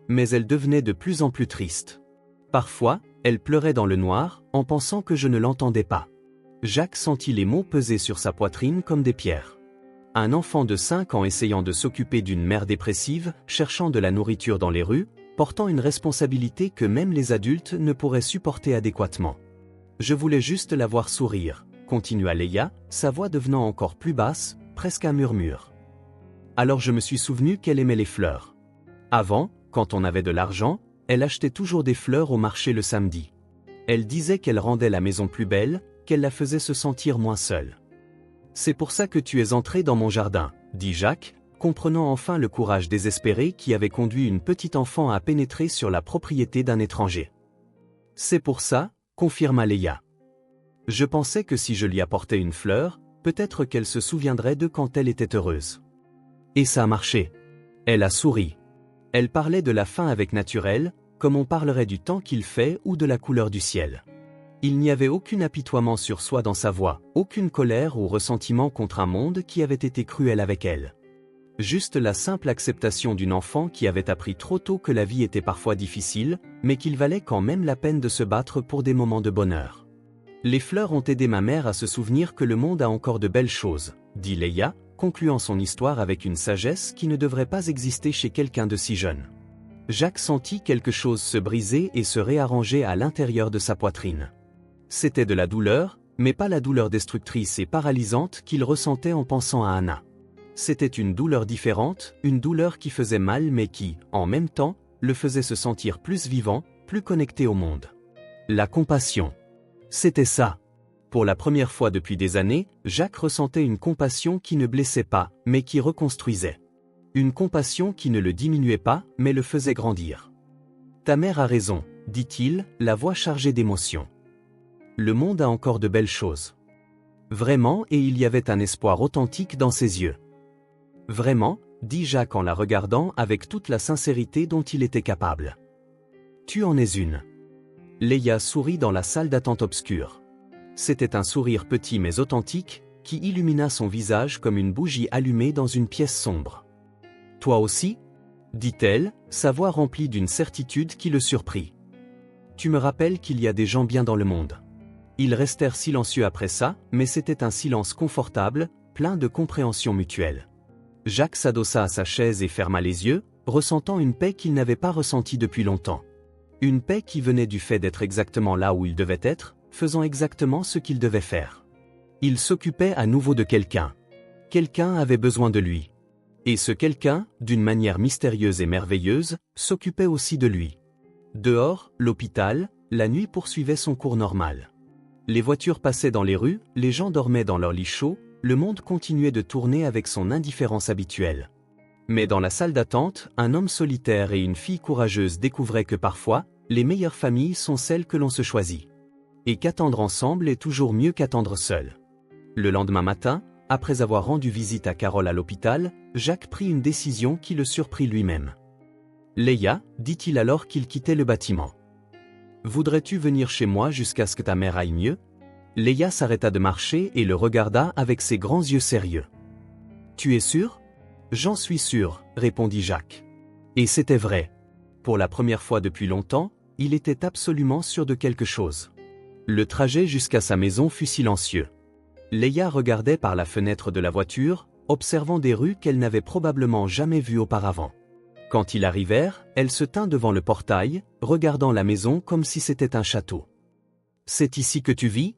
Mais elle devenait de plus en plus triste. Parfois, elle pleurait dans le noir, en pensant que je ne l'entendais pas. Jacques sentit les mots peser sur sa poitrine comme des pierres. Un enfant de 5 ans essayant de s'occuper d'une mère dépressive, cherchant de la nourriture dans les rues, portant une responsabilité que même les adultes ne pourraient supporter adéquatement. Je voulais juste la voir sourire, continua Leia, sa voix devenant encore plus basse, presque un murmure. Alors je me suis souvenu qu'elle aimait les fleurs. Avant, quand on avait de l'argent, elle achetait toujours des fleurs au marché le samedi. Elle disait qu'elle rendait la maison plus belle, qu'elle la faisait se sentir moins seule. C'est pour ça que tu es entré dans mon jardin, dit Jacques, comprenant enfin le courage désespéré qui avait conduit une petite enfant à pénétrer sur la propriété d'un étranger. C'est pour ça, confirma Leia. Je pensais que si je lui apportais une fleur, peut-être qu'elle se souviendrait de quand elle était heureuse. Et ça a marché. Elle a souri. Elle parlait de la fin avec naturel, comme on parlerait du temps qu'il fait ou de la couleur du ciel. Il n'y avait aucun apitoiement sur soi dans sa voix, aucune colère ou ressentiment contre un monde qui avait été cruel avec elle. Juste la simple acceptation d'une enfant qui avait appris trop tôt que la vie était parfois difficile, mais qu'il valait quand même la peine de se battre pour des moments de bonheur. Les fleurs ont aidé ma mère à se souvenir que le monde a encore de belles choses, dit Leia, concluant son histoire avec une sagesse qui ne devrait pas exister chez quelqu'un de si jeune. Jacques sentit quelque chose se briser et se réarranger à l'intérieur de sa poitrine. C'était de la douleur, mais pas la douleur destructrice et paralysante qu'il ressentait en pensant à Anna. C'était une douleur différente, une douleur qui faisait mal mais qui, en même temps, le faisait se sentir plus vivant, plus connecté au monde. La compassion. C'était ça. Pour la première fois depuis des années, Jacques ressentait une compassion qui ne blessait pas, mais qui reconstruisait. Une compassion qui ne le diminuait pas, mais le faisait grandir. « Ta mère a raison », dit-il, la voix chargée d'émotion. Le monde a encore de belles choses. Vraiment, et il y avait un espoir authentique dans ses yeux. Vraiment, dit Jacques en la regardant avec toute la sincérité dont il était capable. Tu en es une. Leia sourit dans la salle d'attente obscure. C'était un sourire petit mais authentique, qui illumina son visage comme une bougie allumée dans une pièce sombre. Toi aussi ? dit-elle, sa voix remplie d'une certitude qui le surprit. Tu me rappelles qu'il y a des gens bien dans le monde. Ils restèrent silencieux après ça, mais c'était un silence confortable, plein de compréhension mutuelle. Jacques s'adossa à sa chaise et ferma les yeux, ressentant une paix qu'il n'avait pas ressentie depuis longtemps. Une paix qui venait du fait d'être exactement là où il devait être, faisant exactement ce qu'il devait faire. Il s'occupait à nouveau de quelqu'un. Quelqu'un avait besoin de lui. Et ce quelqu'un, d'une manière mystérieuse et merveilleuse, s'occupait aussi de lui. Dehors, l'hôpital, la nuit poursuivait son cours normal. Les voitures passaient dans les rues, les gens dormaient dans leurs lits chauds, le monde continuait de tourner avec son indifférence habituelle. Mais dans la salle d'attente, un homme solitaire et une fille courageuse découvraient que parfois, les meilleures familles sont celles que l'on se choisit. Et qu'attendre ensemble est toujours mieux qu'attendre seul. Le lendemain matin, après avoir rendu visite à Carole à l'hôpital, Jacques prit une décision qui le surprit lui-même. « Leia, dit-il alors qu'il quittait le bâtiment. Voudrais-tu venir chez moi jusqu'à ce que ta mère aille mieux ?» Leia s'arrêta de marcher et le regarda avec ses grands yeux sérieux. « Tu es sûr ?»« J'en suis sûr, » répondit Jacques. Et c'était vrai. Pour la première fois depuis longtemps, il était absolument sûr de quelque chose. Le trajet jusqu'à sa maison fut silencieux. Leia regardait par la fenêtre de la voiture, observant des rues qu'elle n'avait probablement jamais vues auparavant. Quand ils arrivèrent, elle se tint devant le portail, regardant la maison comme si c'était un château. « C'est ici que tu vis ?»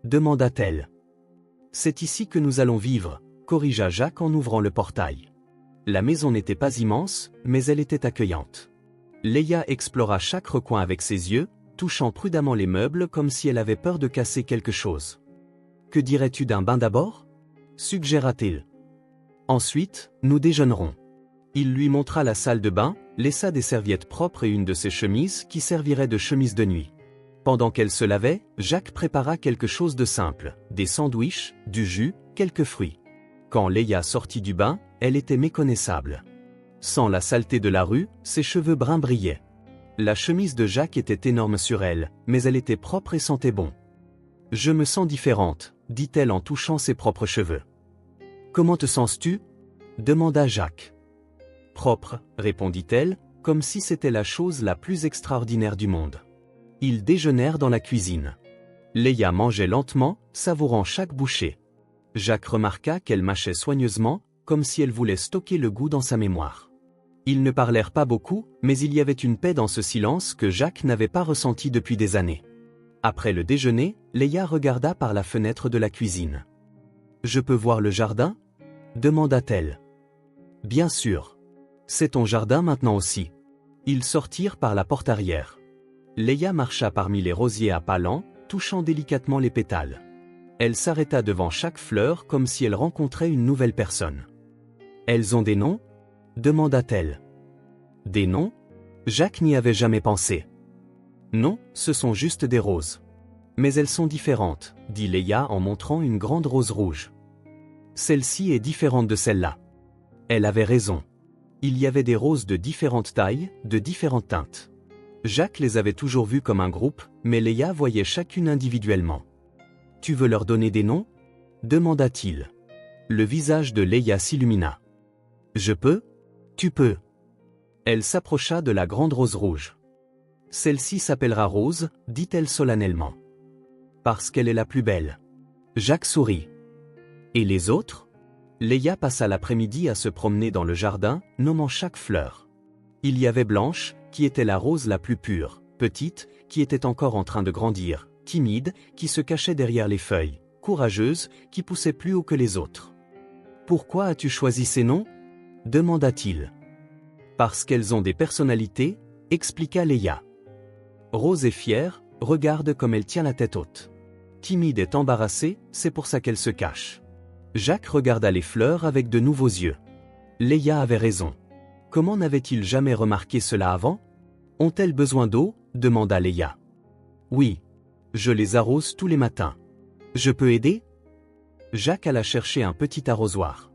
demanda-t-elle. « C'est ici que nous allons vivre », corrigea Jacques en ouvrant le portail. La maison n'était pas immense, mais elle était accueillante. Leia explora chaque recoin avec ses yeux, touchant prudemment les meubles comme si elle avait peur de casser quelque chose. « Que dirais-tu d'un bain d'abord » suggéra-t-il. « Ensuite, nous déjeunerons. » Il lui montra la salle de bain, laissa des serviettes propres et une de ses chemises qui servirait de chemise de nuit. Pendant qu'elle se lavait, Jacques prépara quelque chose de simple, des sandwichs, du jus, quelques fruits. Quand Leia sortit du bain, elle était méconnaissable. Sans la saleté de la rue, ses cheveux bruns brillaient. La chemise de Jacques était énorme sur elle, mais elle était propre et sentait bon. « Je me sens différente, » dit-elle en touchant ses propres cheveux. « Comment te sens-tu » demanda Jacques. « Propre, » répondit-elle, comme si c'était la chose la plus extraordinaire du monde. Ils déjeunèrent dans la cuisine. Leia mangeait lentement, savourant chaque bouchée. Jacques remarqua qu'elle mâchait soigneusement, comme si elle voulait stocker le goût dans sa mémoire. Ils ne parlèrent pas beaucoup, mais il y avait une paix dans ce silence que Jacques n'avait pas ressenti depuis des années. Après le déjeuner, Leia regarda par la fenêtre de la cuisine. « Je peux voir le jardin » demanda-t-elle. « Bien sûr. C'est ton jardin maintenant aussi. » Ils sortirent par la porte arrière. Leia marcha parmi les rosiers à pas lents, touchant délicatement les pétales. Elle s'arrêta devant chaque fleur comme si elle rencontrait une nouvelle personne. « Elles ont des noms » demanda-t-elle. « Des noms » Jacques n'y avait jamais pensé. « Non, ce sont juste des roses. Mais elles sont différentes, » dit Leia en montrant une grande rose rouge. « Celle-ci est différente de celle-là. » Elle avait raison. Il y avait des roses de différentes tailles, de différentes teintes. Jacques les avait toujours vus comme un groupe, mais Léa voyait chacune individuellement. « Tu veux leur donner des noms » demanda-t-il. Le visage de Léa s'illumina. « Je peux ?»« Tu peux. » Elle s'approcha de la grande rose rouge. « Celle-ci s'appellera Rose, dit-elle solennellement. Parce qu'elle est la plus belle. » Jacques sourit. « Et les autres ?» Léa passa l'après-midi à se promener dans le jardin, nommant chaque fleur. Il y avait Blanche, qui était la rose la plus pure, Petite, qui était encore en train de grandir, Timide, qui se cachait derrière les feuilles, Courageuse, qui poussait plus haut que les autres. « Pourquoi as-tu choisi ces noms » demanda-t-il. « Parce qu'elles ont des personnalités, » expliqua Léa. Rose est fière, regarde comme elle tient la tête haute. Timide est embarrassée, c'est pour ça qu'elle se cache. Jacques regarda les fleurs avec de nouveaux yeux. Léa avait raison. Comment n'avait-il jamais remarqué cela avant? Ont-elles besoin d'eau? Demanda Léa. Oui. Je les arrose tous les matins. Je peux aider? Jacques alla chercher un petit arrosoir.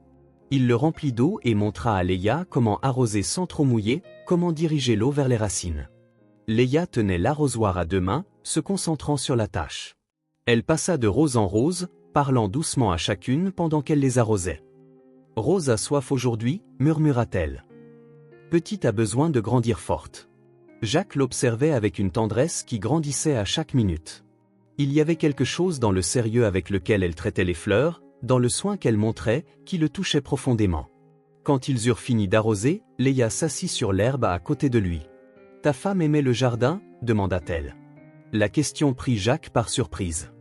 Il le remplit d'eau et montra à Léa comment arroser sans trop mouiller, comment diriger l'eau vers les racines. Léa tenait l'arrosoir à deux mains, se concentrant sur la tâche. Elle passa de rose en rose, parlant doucement à chacune pendant qu'elle les arrosait. « Rose a soif aujourd'hui » murmura-t-elle. « Petite a besoin de grandir forte. » Jacques l'observait avec une tendresse qui grandissait à chaque minute. Il y avait quelque chose dans le sérieux avec lequel elle traitait les fleurs, dans le soin qu'elle montrait, qui le touchait profondément. Quand ils eurent fini d'arroser, Léa s'assit sur l'herbe à côté de lui. « Ta femme aimait le jardin » demanda-t-elle. La question prit Jacques par surprise.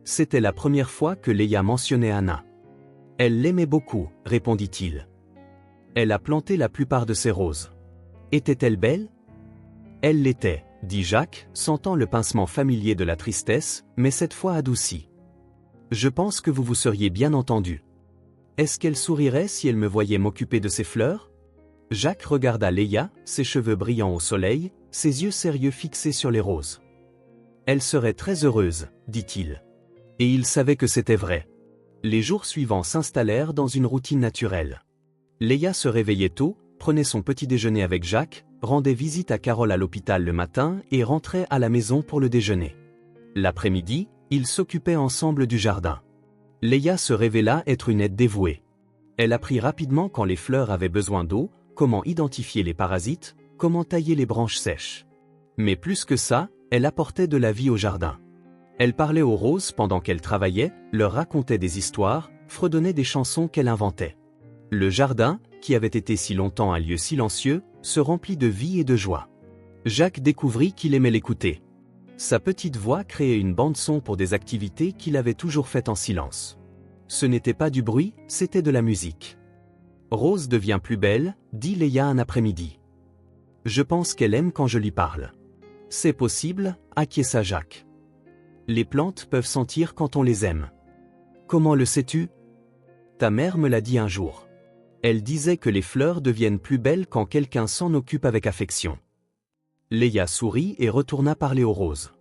C'était la première fois que Léa mentionnait Anna. « Elle l'aimait beaucoup » répondit-il. « Elle a planté la plupart de ses roses. Était-elle belle » Elle l'était, dit Jacques, sentant le pincement familier de la tristesse, mais cette fois adouci. Je pense que vous vous seriez bien entendu. Est-ce qu'elle sourirait si elle me voyait m'occuper de ses fleurs? Jacques regarda Léa, ses cheveux brillants au soleil, ses yeux sérieux fixés sur les roses. Elle serait très heureuse, dit-il. Et il savait que c'était vrai. Les jours suivants s'installèrent dans une routine naturelle. Léa se réveillait tôt, prenait son petit déjeuner avec Jacques, rendait visite à Carole à l'hôpital le matin et rentrait à la maison pour le déjeuner. L'après-midi, ils s'occupaient ensemble du jardin. Léa se révéla être une aide dévouée. Elle apprit rapidement quand les fleurs avaient besoin d'eau, comment identifier les parasites, comment tailler les branches sèches. Mais plus que ça, elle apportait de la vie au jardin. Elle parlait aux roses pendant qu'elle travaillait, leur racontait des histoires, fredonnait des chansons qu'elle inventait. Le jardin, qui avait été si longtemps un lieu silencieux, se remplit de vie et de joie. Jacques découvrit qu'il aimait l'écouter. Sa petite voix créait une bande-son pour des activités qu'il avait toujours faites en silence. Ce n'était pas du bruit, c'était de la musique. Rose devient plus belle, dit Léa un après-midi. Je pense qu'elle aime quand je lui parle. C'est possible, acquiesça Jacques. Les plantes peuvent sentir quand on les aime. Comment le sais-tu? Ta mère me l'a dit un jour. Elle disait que les fleurs deviennent plus belles quand quelqu'un s'en occupe avec affection. Léa sourit et retourna parler aux roses.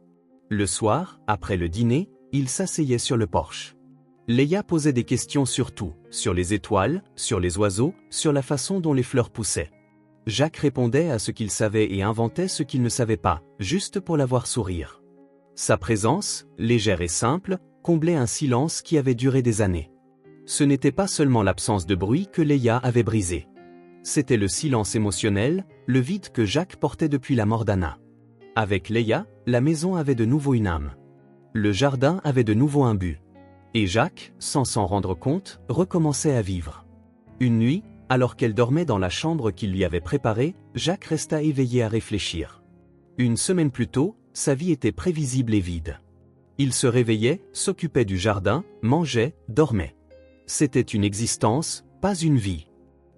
Le soir, après le dîner, ils s'asseyaient sur le porche. Léa posait des questions sur tout, sur les étoiles, sur les oiseaux, sur la façon dont les fleurs poussaient. Jacques répondait à ce qu'il savait et inventait ce qu'il ne savait pas, juste pour la voir sourire. Sa présence, légère et simple, comblait un silence qui avait duré des années. Ce n'était pas seulement l'absence de bruit que Léa avait brisé. C'était le silence émotionnel, le vide que Jacques portait depuis la mort d'Anna. Avec Léa, la maison avait de nouveau une âme. Le jardin avait de nouveau un but. Et Jacques, sans s'en rendre compte, recommençait à vivre. Une nuit, alors qu'elle dormait dans la chambre qu'il lui avait préparée, Jacques resta éveillé à réfléchir. Une semaine plus tôt, sa vie était prévisible et vide. Il se réveillait, s'occupait du jardin, mangeait, dormait. C'était une existence, pas une vie.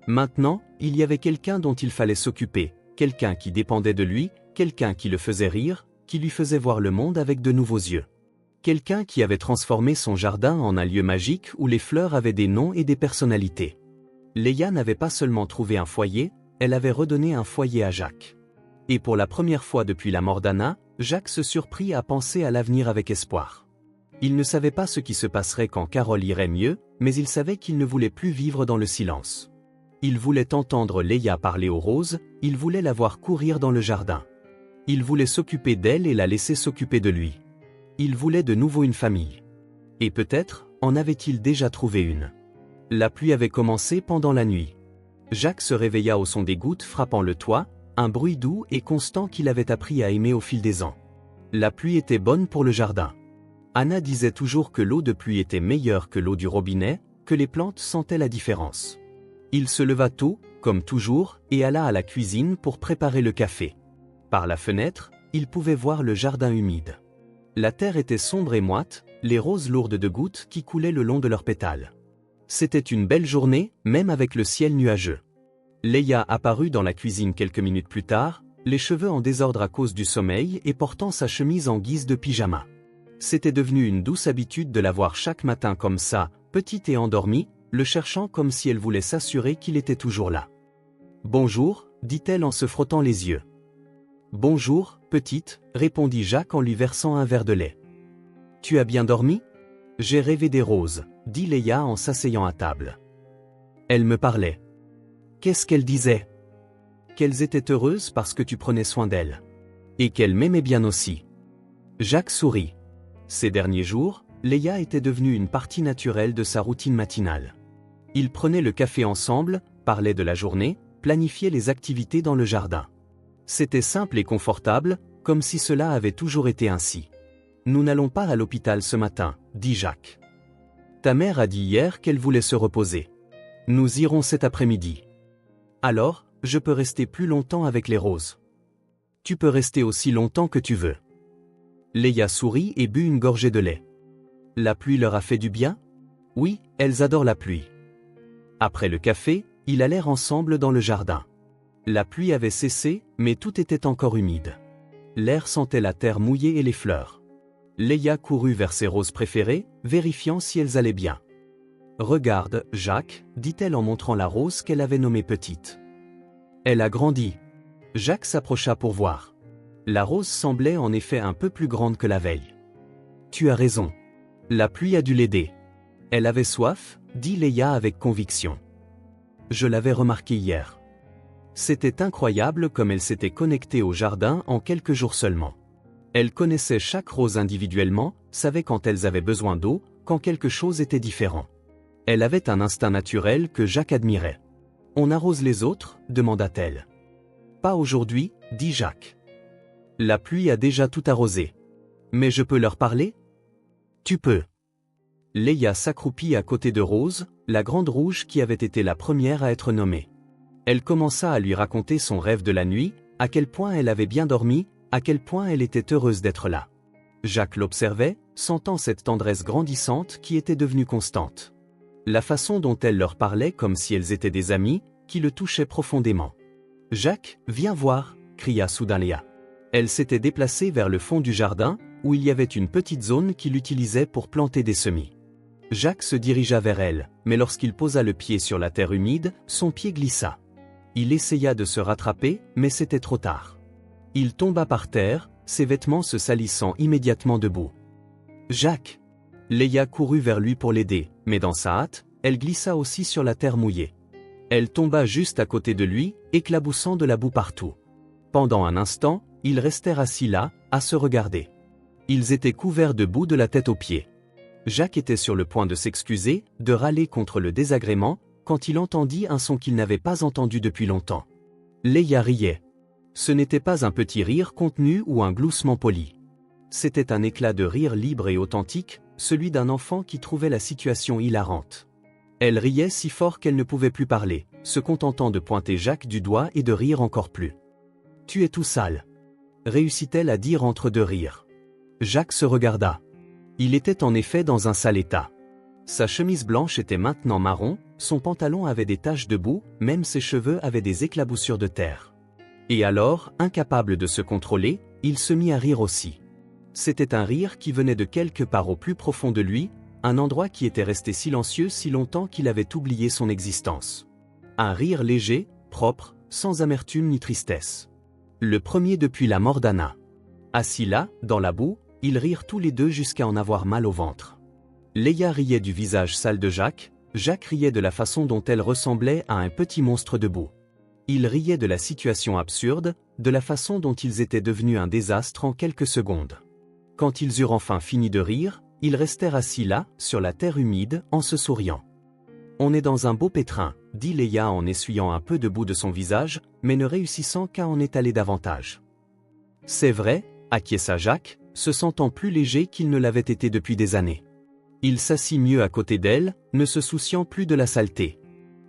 Maintenant, il y avait quelqu'un dont il fallait s'occuper, quelqu'un qui dépendait de lui, quelqu'un qui le faisait rire, qui lui faisait voir le monde avec de nouveaux yeux. Quelqu'un qui avait transformé son jardin en un lieu magique où les fleurs avaient des noms et des personnalités. Léa n'avait pas seulement trouvé un foyer, elle avait redonné un foyer à Jacques. Et pour la première fois depuis la mort d'Anna, Jacques se surprit à penser à l'avenir avec espoir. Il ne savait pas ce qui se passerait quand Carole irait mieux, mais il savait qu'il ne voulait plus vivre dans le silence. Il voulait entendre Léa parler aux roses, il voulait la voir courir dans le jardin. Il voulait s'occuper d'elle et la laisser s'occuper de lui. Il voulait de nouveau une famille. Et peut-être, en avait-il déjà trouvé une. La pluie avait commencé pendant la nuit. Jacques se réveilla au son des gouttes frappant le toit, un bruit doux et constant qu'il avait appris à aimer au fil des ans. La pluie était bonne pour le jardin. Anna disait toujours que l'eau de pluie était meilleure que l'eau du robinet, que les plantes sentaient la différence. Il se leva tôt, comme toujours, et alla à la cuisine pour préparer le café. Par la fenêtre, il pouvait voir le jardin humide. La terre était sombre et moite, les roses lourdes de gouttes qui coulaient le long de leurs pétales. C'était une belle journée, même avec le ciel nuageux. Leia apparut dans la cuisine quelques minutes plus tard, les cheveux en désordre à cause du sommeil et portant sa chemise en guise de pyjama. C'était devenu une douce habitude de la voir chaque matin comme ça, petite et endormie, le cherchant comme si elle voulait s'assurer qu'il était toujours là. « Bonjour », dit-elle en se frottant les yeux. « Bonjour, petite », répondit Jacques en lui versant un verre de lait. « Tu as bien dormi ? J'ai rêvé des roses », dit Leia en s'asseyant à table. Elle me parlait. Qu'est-ce qu'elle disait ? Qu'elles étaient heureuses parce que tu prenais soin d'elles. Et qu'elle m'aimait bien aussi. Jacques sourit. Ces derniers jours, Leia était devenue une partie naturelle de sa routine matinale. Ils prenaient le café ensemble, parlaient de la journée, planifiaient les activités dans le jardin. C'était simple et confortable, comme si cela avait toujours été ainsi. « Nous n'allons pas à l'hôpital ce matin, » dit Jacques. « Ta mère a dit hier qu'elle voulait se reposer. Nous irons cet après-midi. Alors, je peux rester plus longtemps avec les roses. Tu peux rester aussi longtemps que tu veux. » Leia sourit et but une gorgée de lait. La pluie leur a fait du bien ? Oui, elles adorent la pluie. Après le café, ils allèrent ensemble dans le jardin. La pluie avait cessé, mais tout était encore humide. L'air sentait la terre mouillée et les fleurs. Leia courut vers ses roses préférées, vérifiant si elles allaient bien. « Regarde, Jacques, dit-elle en montrant la rose qu'elle avait nommée Petite. Elle a grandi. » Jacques s'approcha pour voir. La rose semblait en effet un peu plus grande que la veille. « Tu as raison. La pluie a dû l'aider. Elle avait soif, dit Leia avec conviction. Je l'avais remarqué hier. C'était incroyable comme elle s'était connectée au jardin en quelques jours seulement. Elle connaissait chaque rose individuellement, savait quand elles avaient besoin d'eau, quand quelque chose était différent. Elle avait un instinct naturel que Jacques admirait. « On arrose les autres ?» demanda-t-elle. « Pas aujourd'hui, » dit Jacques. « La pluie a déjà tout arrosé. Mais je peux leur parler ? » « Tu peux. » Leia s'accroupit à côté de Rose, la grande rouge qui avait été la première à être nommée. Elle commença à lui raconter son rêve de la nuit, à quel point elle avait bien dormi, à quel point elle était heureuse d'être là. Jacques l'observait, sentant cette tendresse grandissante qui était devenue constante. La façon dont elle leur parlait comme si elles étaient des amies, qui le touchait profondément. « Jacques, viens voir !» cria soudain Leia. Elle s'était déplacée vers le fond du jardin, où il y avait une petite zone qu'il utilisait pour planter des semis. Jacques se dirigea vers elle, mais lorsqu'il posa le pied sur la terre humide, son pied glissa. Il essaya de se rattraper, mais c'était trop tard. Il tomba par terre, ses vêtements se salissant immédiatement de boue. « Jacques !» Leia courut vers lui pour l'aider, mais dans sa hâte, elle glissa aussi sur la terre mouillée. Elle tomba juste à côté de lui, éclaboussant de la boue partout. Pendant un instant, ils restèrent assis là, à se regarder. Ils étaient couverts de boue de la tête aux pieds. Jacques était sur le point de s'excuser, de râler contre le désagrément, quand il entendit un son qu'il n'avait pas entendu depuis longtemps. Leia riait. Ce n'était pas un petit rire contenu ou un gloussement poli. C'était un éclat de rire libre et authentique, celui d'un enfant qui trouvait la situation hilarante. Elle riait si fort qu'elle ne pouvait plus parler, se contentant de pointer Jacques du doigt et de rire encore plus. « Tu es tout sale », réussit-elle à dire entre deux rires. Jacques se regarda. Il était en effet dans un sale état. Sa chemise blanche était maintenant marron, son pantalon avait des taches de boue, même ses cheveux avaient des éclaboussures de terre. Et alors, incapable de se contrôler, il se mit à rire aussi. C'était un rire qui venait de quelque part au plus profond de lui, un endroit qui était resté silencieux si longtemps qu'il avait oublié son existence. Un rire léger, propre, sans amertume ni tristesse. Le premier depuis la mort d'Anna. Assis là, dans la boue, ils rirent tous les deux jusqu'à en avoir mal au ventre. Leia riait du visage sale de Jacques, Jacques riait de la façon dont elle ressemblait à un petit monstre de boue. Il riait de la situation absurde, de la façon dont ils étaient devenus un désastre en quelques secondes. Quand ils eurent enfin fini de rire, ils restèrent assis là, sur la terre humide, en se souriant. On est dans un beau pétrin, dit Leia en essuyant un peu de boue de son visage, mais ne réussissant qu'à en étaler davantage. C'est vrai, acquiesça Jacques, se sentant plus léger qu'il ne l'avait été depuis des années. Il s'assit mieux à côté d'elle, ne se souciant plus de la saleté.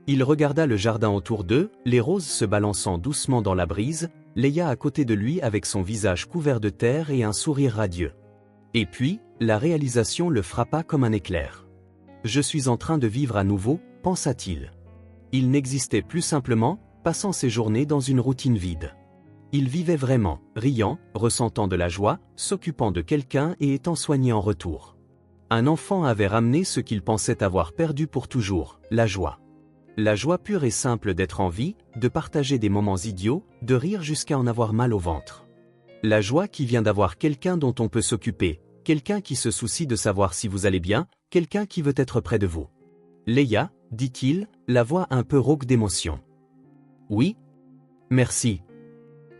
Il regarda le jardin autour d'eux, les roses se balançant doucement dans la brise, Leia à côté de lui avec son visage couvert de terre et un sourire radieux. Et puis, la réalisation le frappa comme un éclair. Je suis en train de vivre à nouveau, pensa-t-il. Il n'existait plus simplement, passant ses journées dans une routine vide. Il vivait vraiment, riant, ressentant de la joie, s'occupant de quelqu'un et étant soigné en retour. Un enfant avait ramené ce qu'il pensait avoir perdu pour toujours, la joie. La joie pure et simple d'être en vie, de partager des moments idiots, de rire jusqu'à en avoir mal au ventre. La joie qui vient d'avoir quelqu'un dont on peut s'occuper, quelqu'un qui se soucie de savoir si vous allez bien, quelqu'un qui veut être près de vous. Leia, dit-il, la voix un peu rauque d'émotion. Oui. Merci.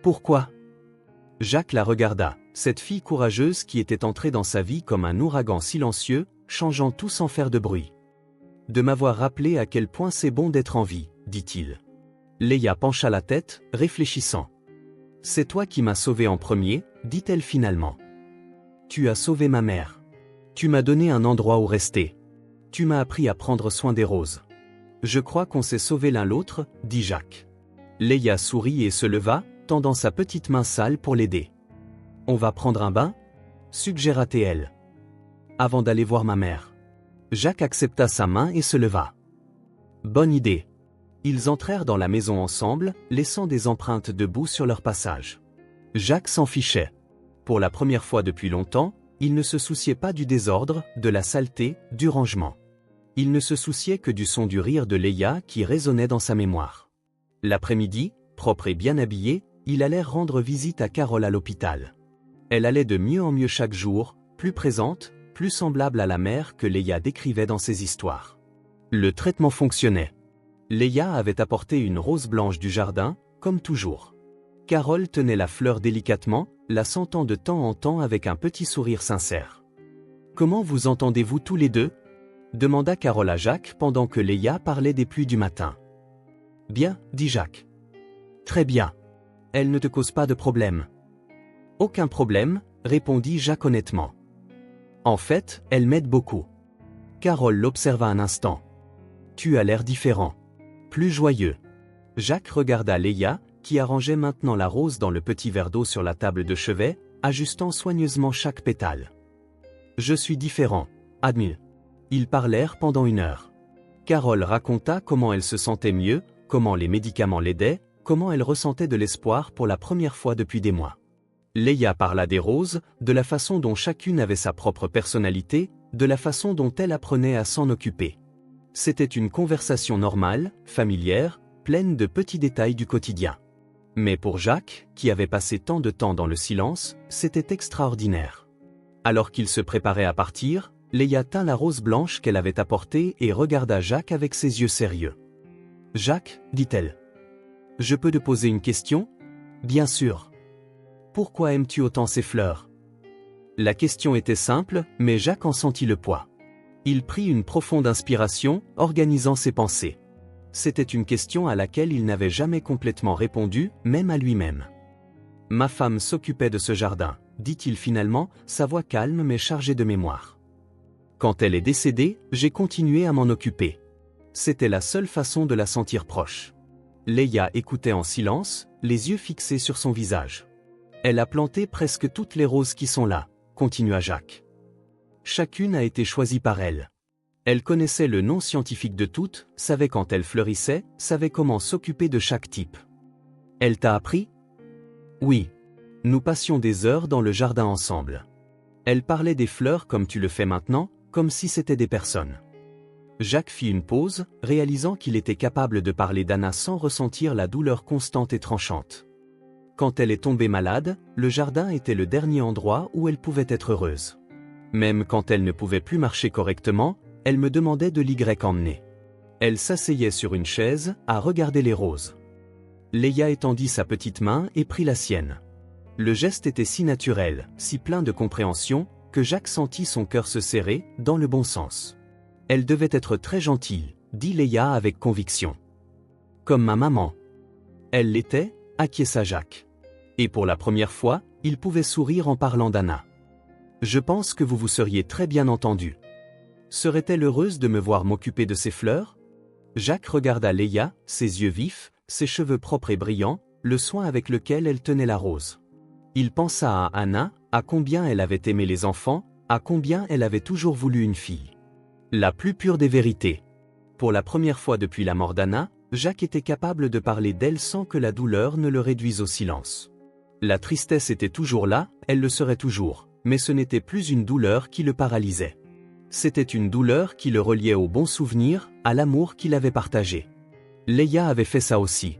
Pourquoi? Jacques la regarda, cette fille courageuse qui était entrée dans sa vie comme un ouragan silencieux, changeant tout sans faire de bruit. De m'avoir rappelé à quel point c'est bon d'être en vie, dit-il. Leia pencha la tête, réfléchissant. C'est toi qui m'as sauvé en premier, dit-elle finalement. Tu as sauvé ma mère. Tu m'as donné un endroit où rester. Tu m'as appris à prendre soin des roses. Je crois qu'on s'est sauvés l'un l'autre, dit Jacques. Leia sourit et se leva, tendant sa petite main sale pour l'aider. On va prendre un bain? Suggéra-t-elle. Avant d'aller voir ma mère. Jacques accepta sa main et se leva. Bonne idée. Ils entrèrent dans la maison ensemble, laissant des empreintes de boue sur leur passage. Jacques s'en fichait. Pour la première fois depuis longtemps, il ne se souciait pas du désordre, de la saleté, du rangement. Il ne se souciait que du son du rire de Leia qui résonnait dans sa mémoire. L'après-midi, propre et bien habillé, il allait rendre visite à Carole à l'hôpital. Elle allait de mieux en mieux chaque jour, plus présente, plus semblable à la mère que Leia décrivait dans ses histoires. Le traitement fonctionnait. Leia avait apporté une rose blanche du jardin, comme toujours. Carole tenait la fleur délicatement, la sentant de temps en temps avec un petit sourire sincère. « Comment vous entendez-vous tous les deux » demanda Carole à Jacques pendant que Leia parlait des pluies du matin. « Bien, dit Jacques. »« Très bien. Elle ne te cause pas de problème. »« Aucun problème, répondit Jacques honnêtement. En fait, elle m'aide beaucoup. » Carole l'observa un instant. « Tu as l'air différent. Plus joyeux. » Jacques regarda Leia, qui arrangeait maintenant la rose dans le petit verre d'eau sur la table de chevet, ajustant soigneusement chaque pétale. « Je suis différent, admire. » Ils parlèrent pendant 1 heure. Carole raconta comment elle se sentait mieux, comment les médicaments l'aidaient, comment elle ressentait de l'espoir pour la première fois depuis des mois. Leia parla des roses, de la façon dont chacune avait sa propre personnalité, de la façon dont elle apprenait à s'en occuper. C'était une conversation normale, familière, pleine de petits détails du quotidien. Mais pour Jacques, qui avait passé tant de temps dans le silence, c'était extraordinaire. Alors qu'il se préparait à partir, Leia tint la rose blanche qu'elle avait apportée et regarda Jacques avec ses yeux sérieux. « Jacques, dit-elle. Je peux te poser une question ? » « Bien sûr. » « Pourquoi aimes-tu autant ces fleurs ?» La question était simple, mais Jacques en sentit le poids. Il prit une profonde inspiration, organisant ses pensées. C'était une question à laquelle il n'avait jamais complètement répondu, même à lui-même. « Ma femme s'occupait de ce jardin, » dit-il finalement, sa voix calme mais chargée de mémoire. « Quand elle est décédée, j'ai continué à m'en occuper. C'était la seule façon de la sentir proche. » Leia écoutait en silence, les yeux fixés sur son visage. « Elle a planté presque toutes les roses qui sont là, » continua Jacques. « Chacune a été choisie par elle. Elle connaissait le nom scientifique de toutes, savait quand elles fleurissaient, savait comment s'occuper de chaque type. Elle t'a appris ? Oui. Nous passions des heures dans le jardin ensemble. Elle parlait des fleurs comme tu le fais maintenant, comme si c'était des personnes. » Jacques fit une pause, réalisant qu'il était capable de parler d'Anna sans ressentir la douleur constante et tranchante. Quand elle est tombée malade, le jardin était le dernier endroit où elle pouvait être heureuse. Même quand elle ne pouvait plus marcher correctement, elle me demandait de l'y emmener. Elle s'asseyait sur une chaise, à regarder les roses. Léa étendit sa petite main et prit la sienne. Le geste était si naturel, si plein de compréhension, que Jacques sentit son cœur se serrer, dans le bon sens. Elle devait être très gentille, dit Léa avec conviction. Comme ma maman. Elle l'était, acquiesça Jacques. Et pour la première fois, il pouvait sourire en parlant d'Anna. Je pense que vous vous seriez très bien entendu. Serait-elle heureuse de me voir m'occuper de ses fleurs? Jacques regarda Léa, ses yeux vifs, ses cheveux propres et brillants, le soin avec lequel elle tenait la rose. Il pensa à Anna, à combien elle avait aimé les enfants, à combien elle avait toujours voulu une fille. La plus pure des vérités. Pour la première fois depuis la mort d'Anna, Jacques était capable de parler d'elle sans que la douleur ne le réduise au silence. La tristesse était toujours là, elle le serait toujours, mais ce n'était plus une douleur qui le paralysait. C'était une douleur qui le reliait aux bons souvenirs, à l'amour qu'il avait partagé. Léa avait fait ça aussi.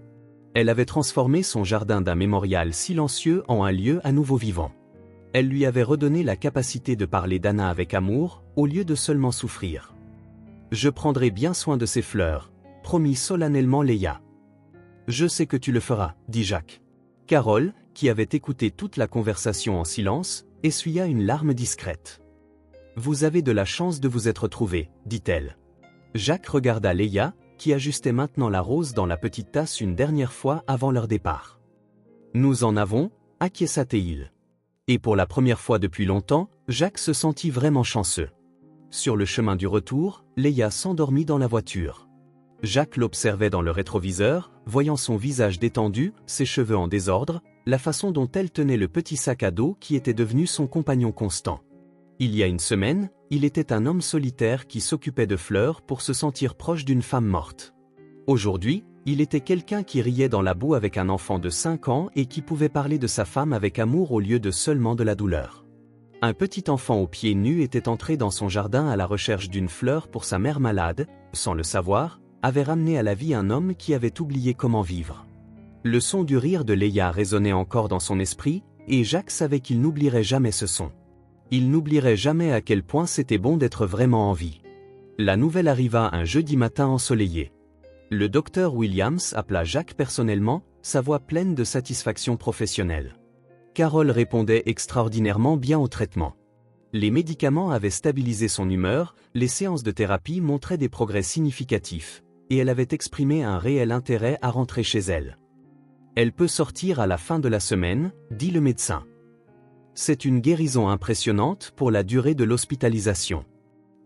Elle avait transformé son jardin d'un mémorial silencieux en un lieu à nouveau vivant. Elle lui avait redonné la capacité de parler d'Anna avec amour, au lieu de seulement souffrir. « Je prendrai bien soin de ces fleurs », promit solennellement Léa. « Je sais que tu le feras, » dit Jacques. Carole, qui avait écouté toute la conversation en silence, essuya une larme discrète. « Vous avez de la chance de vous être trouvés, » dit-elle. Jacques regarda Léa, qui ajustait maintenant la rose dans la petite tasse une dernière fois avant leur départ. « Nous en avons, » acquiesça-t-il. Et pour la première fois depuis longtemps, Jacques se sentit vraiment chanceux. Sur le chemin du retour, Léa s'endormit dans la voiture. Jacques l'observait dans le rétroviseur, voyant son visage détendu, ses cheveux en désordre, la façon dont elle tenait le petit sac à dos qui était devenu son compagnon constant. Il y a une semaine, il était un homme solitaire qui s'occupait de fleurs pour se sentir proche d'une femme morte. Aujourd'hui, il était quelqu'un qui riait dans la boue avec un enfant de 5 ans et qui pouvait parler de sa femme avec amour au lieu de seulement de la douleur. Un petit enfant aux pieds nus était entré dans son jardin à la recherche d'une fleur pour sa mère malade, sans le savoir, avait ramené à la vie un homme qui avait oublié comment vivre. Le son du rire de Léa résonnait encore dans son esprit, et Jacques savait qu'il n'oublierait jamais ce son. Il n'oublierait jamais à quel point c'était bon d'être vraiment en vie. La nouvelle arriva un jeudi matin ensoleillé. Le docteur Williams appela Jacques personnellement, sa voix pleine de satisfaction professionnelle. Carole répondait extraordinairement bien au traitement. Les médicaments avaient stabilisé son humeur, les séances de thérapie montraient des progrès significatifs, et elle avait exprimé un réel intérêt à rentrer chez elle. Elle peut sortir à la fin de la semaine, dit le médecin. C'est une guérison impressionnante pour la durée de l'hospitalisation.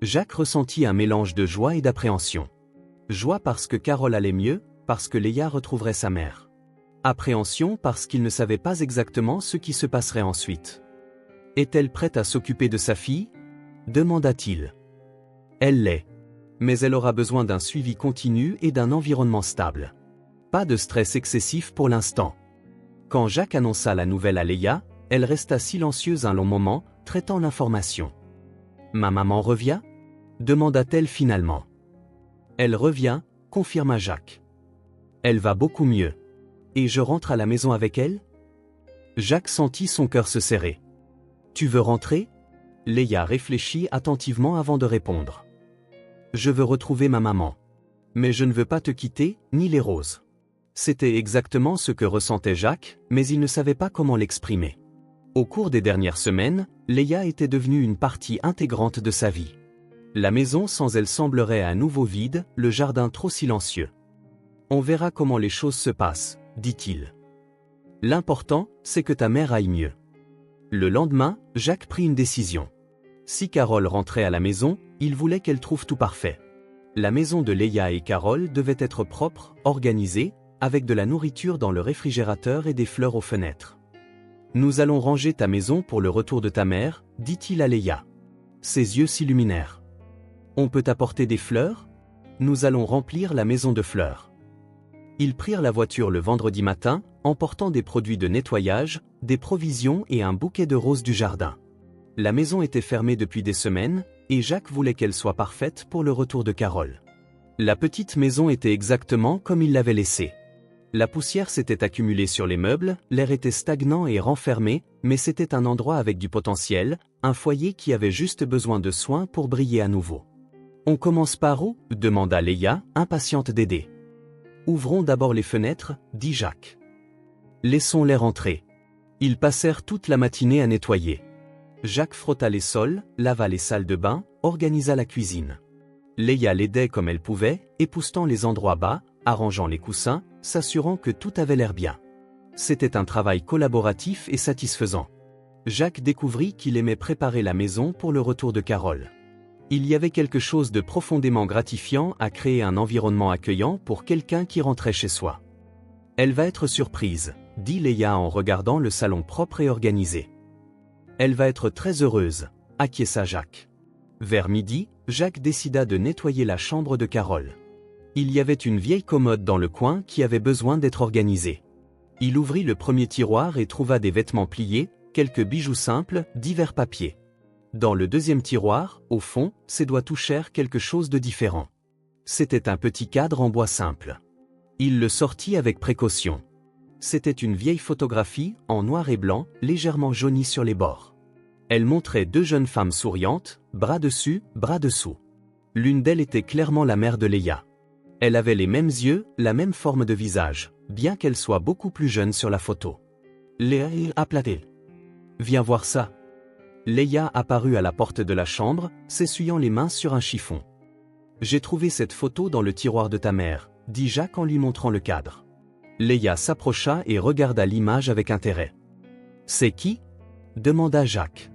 Jacques ressentit un mélange de joie et d'appréhension. Joie parce que Carole allait mieux, parce que Léa retrouverait sa mère. Appréhension parce qu'il ne savait pas exactement ce qui se passerait ensuite. Est-elle prête à s'occuper de sa fille? Demanda-t-il. Elle l'est. Mais elle aura besoin d'un suivi continu et d'un environnement stable. Pas de stress excessif pour l'instant. Quand Jacques annonça la nouvelle à Léa, elle resta silencieuse un long moment, traitant l'information. « Ma maman revient ?» demanda-t-elle finalement. « Elle revient », confirma Jacques. « Elle va beaucoup mieux. Et je rentre à la maison avec elle ?» Jacques sentit son cœur se serrer. « Tu veux rentrer ?» Léa réfléchit attentivement avant de répondre. « Je veux retrouver ma maman. Mais je ne veux pas te quitter, ni les roses. » C'était exactement ce que ressentait Jacques, mais il ne savait pas comment l'exprimer. Au cours des dernières semaines, Léa était devenue une partie intégrante de sa vie. La maison sans elle semblerait à nouveau vide, le jardin trop silencieux. « On verra comment les choses se passent, » dit-il. « L'important, c'est que ta mère aille mieux. » Le lendemain, Jacques prit une décision. Si Carole rentrait à la maison, il voulait qu'elle trouve tout parfait. La maison de Léa et Carole devait être propre, organisée, avec de la nourriture dans le réfrigérateur et des fleurs aux fenêtres. « Nous allons ranger ta maison pour le retour de ta mère, » dit-il à Léa. Ses yeux s'illuminèrent. « On peut apporter des fleurs? Nous allons remplir la maison de fleurs. » Ils prirent la voiture le vendredi matin, emportant des produits de nettoyage, des provisions et un bouquet de roses du jardin. La maison était fermée depuis des semaines, et Jacques voulait qu'elle soit parfaite pour le retour de Carole. La petite maison était exactement comme il l'avait laissée. La poussière s'était accumulée sur les meubles, l'air était stagnant et renfermé, mais c'était un endroit avec du potentiel, un foyer qui avait juste besoin de soins pour briller à nouveau. « On commence par où ?» demanda Léa, impatiente d'aider. « Ouvrons d'abord les fenêtres, dit Jacques. Laissons-les rentrer. Ils passèrent toute la matinée à nettoyer. Jacques frotta les sols, lava les salles de bain, organisa la cuisine. Léa l'aidait comme elle pouvait, époussetant les endroits bas, arrangeant les coussins, s'assurant que tout avait l'air bien. C'était un travail collaboratif et satisfaisant. Jacques découvrit qu'il aimait préparer la maison pour le retour de Carole. Il y avait quelque chose de profondément gratifiant à créer un environnement accueillant pour quelqu'un qui rentrait chez soi. Elle va être surprise, dit Léa en regardant le salon propre et organisé. Elle va être très heureuse, acquiesça Jacques. Vers midi, Jacques décida de nettoyer la chambre de Carole. Il y avait une vieille commode dans le coin qui avait besoin d'être organisée. Il ouvrit le premier tiroir et trouva des vêtements pliés, quelques bijoux simples, divers papiers. Dans le deuxième tiroir, au fond, ses doigts touchèrent quelque chose de différent. C'était un petit cadre en bois simple. Il le sortit avec précaution. C'était une vieille photographie, en noir et blanc, légèrement jaunie sur les bords. Elle montrait deux jeunes femmes souriantes, bras dessus, bras dessous. L'une d'elles était clairement la mère de Léa. Elle avait les mêmes yeux, la même forme de visage, bien qu'elle soit beaucoup plus jeune sur la photo. Léa appela-t-elle. Viens voir ça. Léa apparut à la porte de la chambre, s'essuyant les mains sur un chiffon. J'ai trouvé cette photo dans le tiroir de ta mère, dit Jacques en lui montrant le cadre. Léa s'approcha et regarda l'image avec intérêt. C'est qui? Demanda Jacques.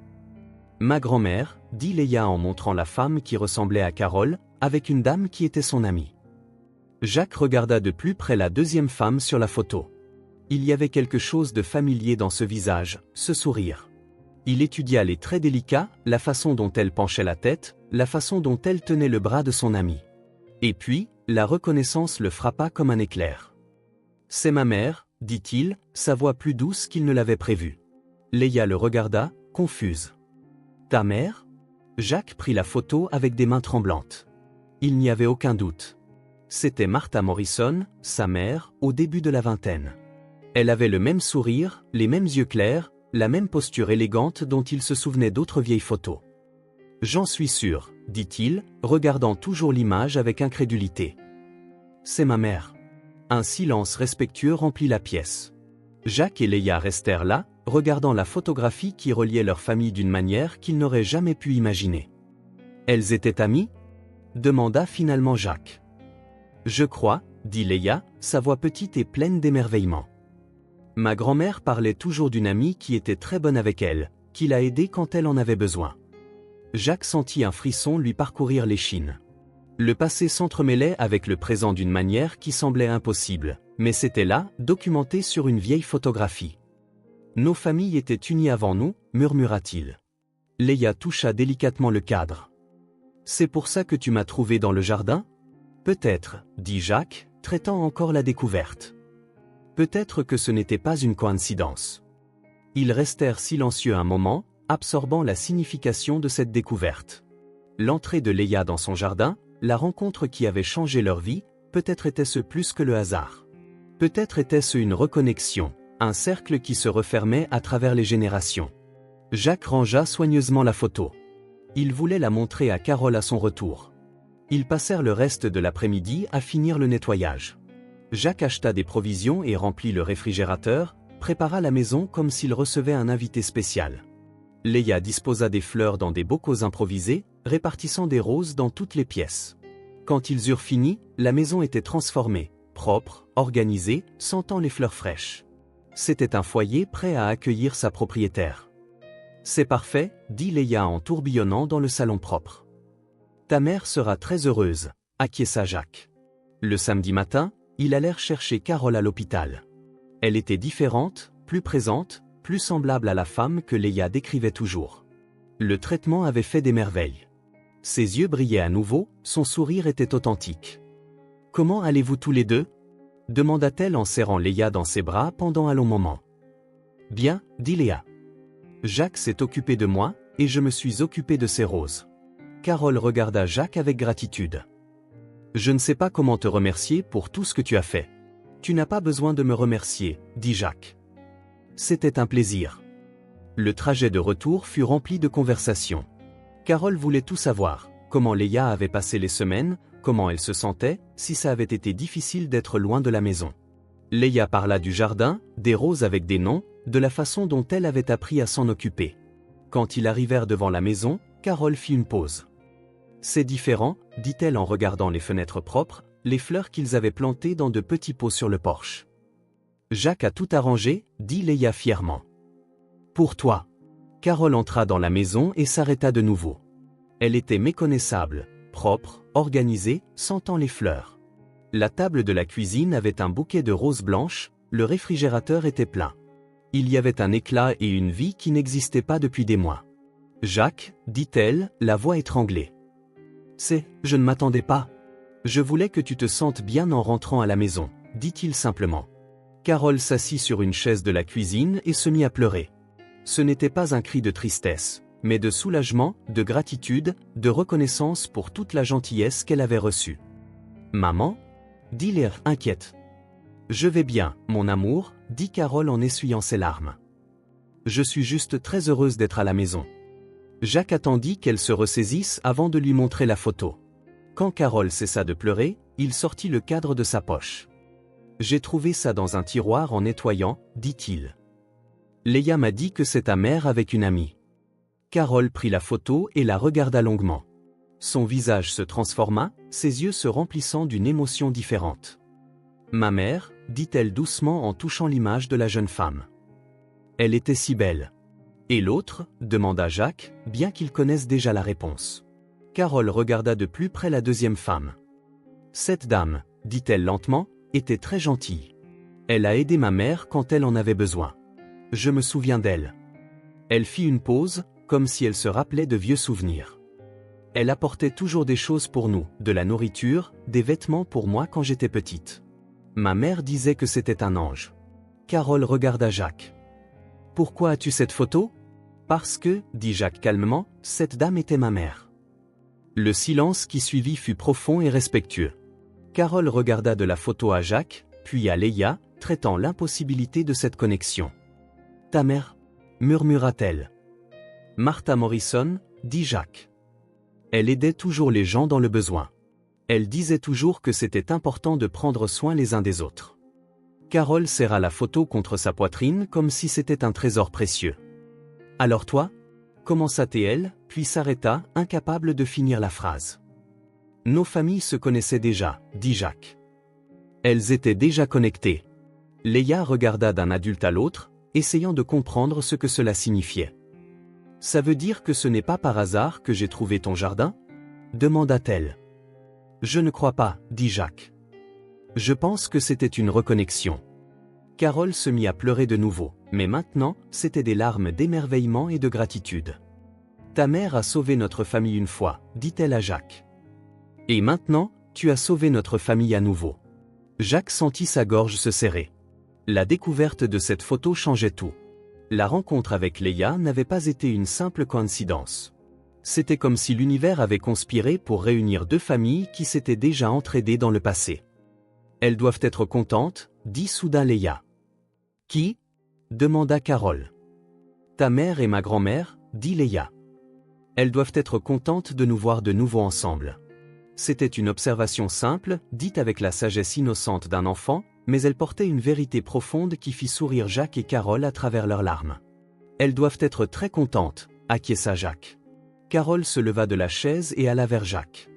Ma grand-mère, dit Léa en montrant la femme qui ressemblait à Carole, avec une dame qui était son amie. Jacques regarda de plus près la deuxième femme sur la photo. Il y avait quelque chose de familier dans ce visage, ce sourire. Il étudia les traits délicats, la façon dont elle penchait la tête, la façon dont elle tenait le bras de son ami. Et puis, la reconnaissance le frappa comme un éclair. C'est ma mère, dit-il, sa voix plus douce qu'il ne l'avait prévu. Léa le regarda, confuse. Ta mère? Jacques prit la photo avec des mains tremblantes. Il n'y avait aucun doute. C'était Martha Morrison, sa mère, au début de la vingtaine. Elle avait le même sourire, les mêmes yeux clairs, la même posture élégante dont il se souvenait d'autres vieilles photos. J'en suis sûr, dit-il, regardant toujours l'image avec incrédulité. C'est ma mère. Un silence respectueux remplit la pièce. Jacques et Léa restèrent là, regardant la photographie qui reliait leur famille d'une manière qu'ils n'auraient jamais pu imaginer. Elles étaient amies? Demanda finalement Jacques. Je crois, dit Léa, sa voix petite et pleine d'émerveillement. Ma grand-mère parlait toujours d'une amie qui était très bonne avec elle, qui l'a aidée quand elle en avait besoin. Jacques sentit un frisson lui parcourir l'échine. Le passé s'entremêlait avec le présent d'une manière qui semblait impossible, mais c'était là, documenté sur une vieille photographie. Nos familles étaient unies avant nous, murmura-t-il. Léa toucha délicatement le cadre. C'est pour ça que tu m'as trouvé dans le jardin? Peut-être, dit Jacques, traitant encore la découverte. Peut-être que ce n'était pas une coïncidence. Ils restèrent silencieux un moment, absorbant la signification de cette découverte. L'entrée de Léa dans son jardin, la rencontre qui avait changé leur vie, peut-être était-ce plus que le hasard. Peut-être était-ce une reconnexion, un cercle qui se refermait à travers les générations. Jacques rangea soigneusement la photo. Il voulait la montrer à Carole à son retour. Ils passèrent le reste de l'après-midi à finir le nettoyage. Jacques acheta des provisions et remplit le réfrigérateur, prépara la maison comme s'il recevait un invité spécial. Léa disposa des fleurs dans des bocaux improvisés, répartissant des roses dans toutes les pièces. Quand ils eurent fini, la maison était transformée, propre, organisée, sentant les fleurs fraîches. C'était un foyer prêt à accueillir sa propriétaire. C'est parfait, dit Léa en tourbillonnant dans le salon propre. Ta mère sera très heureuse, acquiesça Jacques. Le samedi matin, ils allèrent chercher Carole à l'hôpital. Elle était différente, plus présente, plus semblable à la femme que Léa décrivait toujours. Le traitement avait fait des merveilles. Ses yeux brillaient à nouveau, son sourire était authentique. « Comment allez-vous tous les deux » demanda-t-elle en serrant Léa dans ses bras pendant un long moment. « Bien, dit Léa. Jacques s'est occupé de moi, et je me suis occupé de ses roses. » Carole regarda Jacques avec gratitude. « Je ne sais pas comment te remercier pour tout ce que tu as fait. »« Tu n'as pas besoin de me remercier, » dit Jacques. C'était un plaisir. Le trajet de retour fut rempli de conversations. Carole voulait tout savoir, comment Léa avait passé les semaines, comment elle se sentait, si ça avait été difficile d'être loin de la maison. Léa parla du jardin, des roses avec des noms, de la façon dont elle avait appris à s'en occuper. Quand ils arrivèrent devant la maison, Carole fit une pause. « C'est différent, dit-elle en regardant les fenêtres propres, les fleurs qu'ils avaient plantées dans de petits pots sur le porche. »« Jacques a tout arrangé, dit Léa fièrement. »« Pour toi. » Carole entra dans la maison et s'arrêta de nouveau. Elle était méconnaissable, propre, organisée, sentant les fleurs. La table de la cuisine avait un bouquet de roses blanches, le réfrigérateur était plein. Il y avait un éclat et une vie qui n'existaient pas depuis des mois. « Jacques, dit-elle, la voix étranglée. Je ne m'attendais pas. Je voulais que tu te sentes bien en rentrant à la maison, dit-il simplement. » Carole s'assit sur une chaise de la cuisine et se mit à pleurer. Ce n'était pas un cri de tristesse, mais de soulagement, de gratitude, de reconnaissance pour toute la gentillesse qu'elle avait reçue. « Maman ?» dit Léa, inquiète. « Je vais bien, mon amour, dit Carole en essuyant ses larmes. Je suis juste très heureuse d'être à la maison. » Jacques attendit qu'elle se ressaisisse avant de lui montrer la photo. Quand Carole cessa de pleurer, il sortit le cadre de sa poche. « J'ai trouvé ça dans un tiroir en nettoyant, dit-il. Léa m'a dit que c'est ta mère avec une amie. » Carole prit la photo et la regarda longuement. Son visage se transforma, ses yeux se remplissant d'une émotion différente. « Ma mère, dit-elle doucement en touchant l'image de la jeune femme. Elle était si belle. » « Et l'autre » demanda Jacques, bien qu'il connaisse déjà la réponse. Carole regarda de plus près la deuxième femme. « Cette dame, dit-elle lentement, était très gentille. Elle a aidé ma mère quand elle en avait besoin. Je me souviens d'elle. » Elle fit une pause, comme si elle se rappelait de vieux souvenirs. « Elle apportait toujours des choses pour nous, de la nourriture, des vêtements pour moi quand j'étais petite. Ma mère disait que c'était un ange. » Carole regarda Jacques. « Pourquoi as-tu cette photo ? » « Parce que, dit Jacques calmement, cette dame était ma mère. » Le silence qui suivit fut profond et respectueux. Carole regarda de la photo à Jacques, puis à Léa, traitant l'impossibilité de cette connexion. « Ta mère » murmura-t-elle. « Martha Morrison, dit Jacques. Elle aidait toujours les gens dans le besoin. Elle disait toujours que c'était important de prendre soin les uns des autres. » Carole serra la photo contre sa poitrine comme si c'était un trésor précieux. « Alors toi » commença-t-elle, puis s'arrêta, incapable de finir la phrase. « Nos familles se connaissaient déjà, dit Jacques. Elles étaient déjà connectées. » Léa regarda d'un adulte à l'autre, essayant de comprendre ce que cela signifiait. « Ça veut dire que ce n'est pas par hasard que j'ai trouvé ton jardin » demanda-t-elle. « Je ne crois pas, dit Jacques. Je pense que c'était une reconnexion. » Carole se mit à pleurer de nouveau, mais maintenant, c'étaient des larmes d'émerveillement et de gratitude. « Ta mère a sauvé notre famille une fois, dit-elle à Jacques. Et maintenant, tu as sauvé notre famille à nouveau. » Jacques sentit sa gorge se serrer. La découverte de cette photo changeait tout. La rencontre avec Léa n'avait pas été une simple coïncidence. C'était comme si l'univers avait conspiré pour réunir deux familles qui s'étaient déjà entraidées dans le passé. « Elles doivent être contentes, dit soudain Léa. « Qui » demanda Carole. « Ta mère et ma grand-mère, dit Léa. Elles doivent être contentes de nous voir de nouveau ensemble. » C'était une observation simple, dite avec la sagesse innocente d'un enfant, mais elle portait une vérité profonde qui fit sourire Jacques et Carole à travers leurs larmes. « Elles doivent être très contentes, » acquiesça Jacques. Carole se leva de la chaise et alla vers Jacques.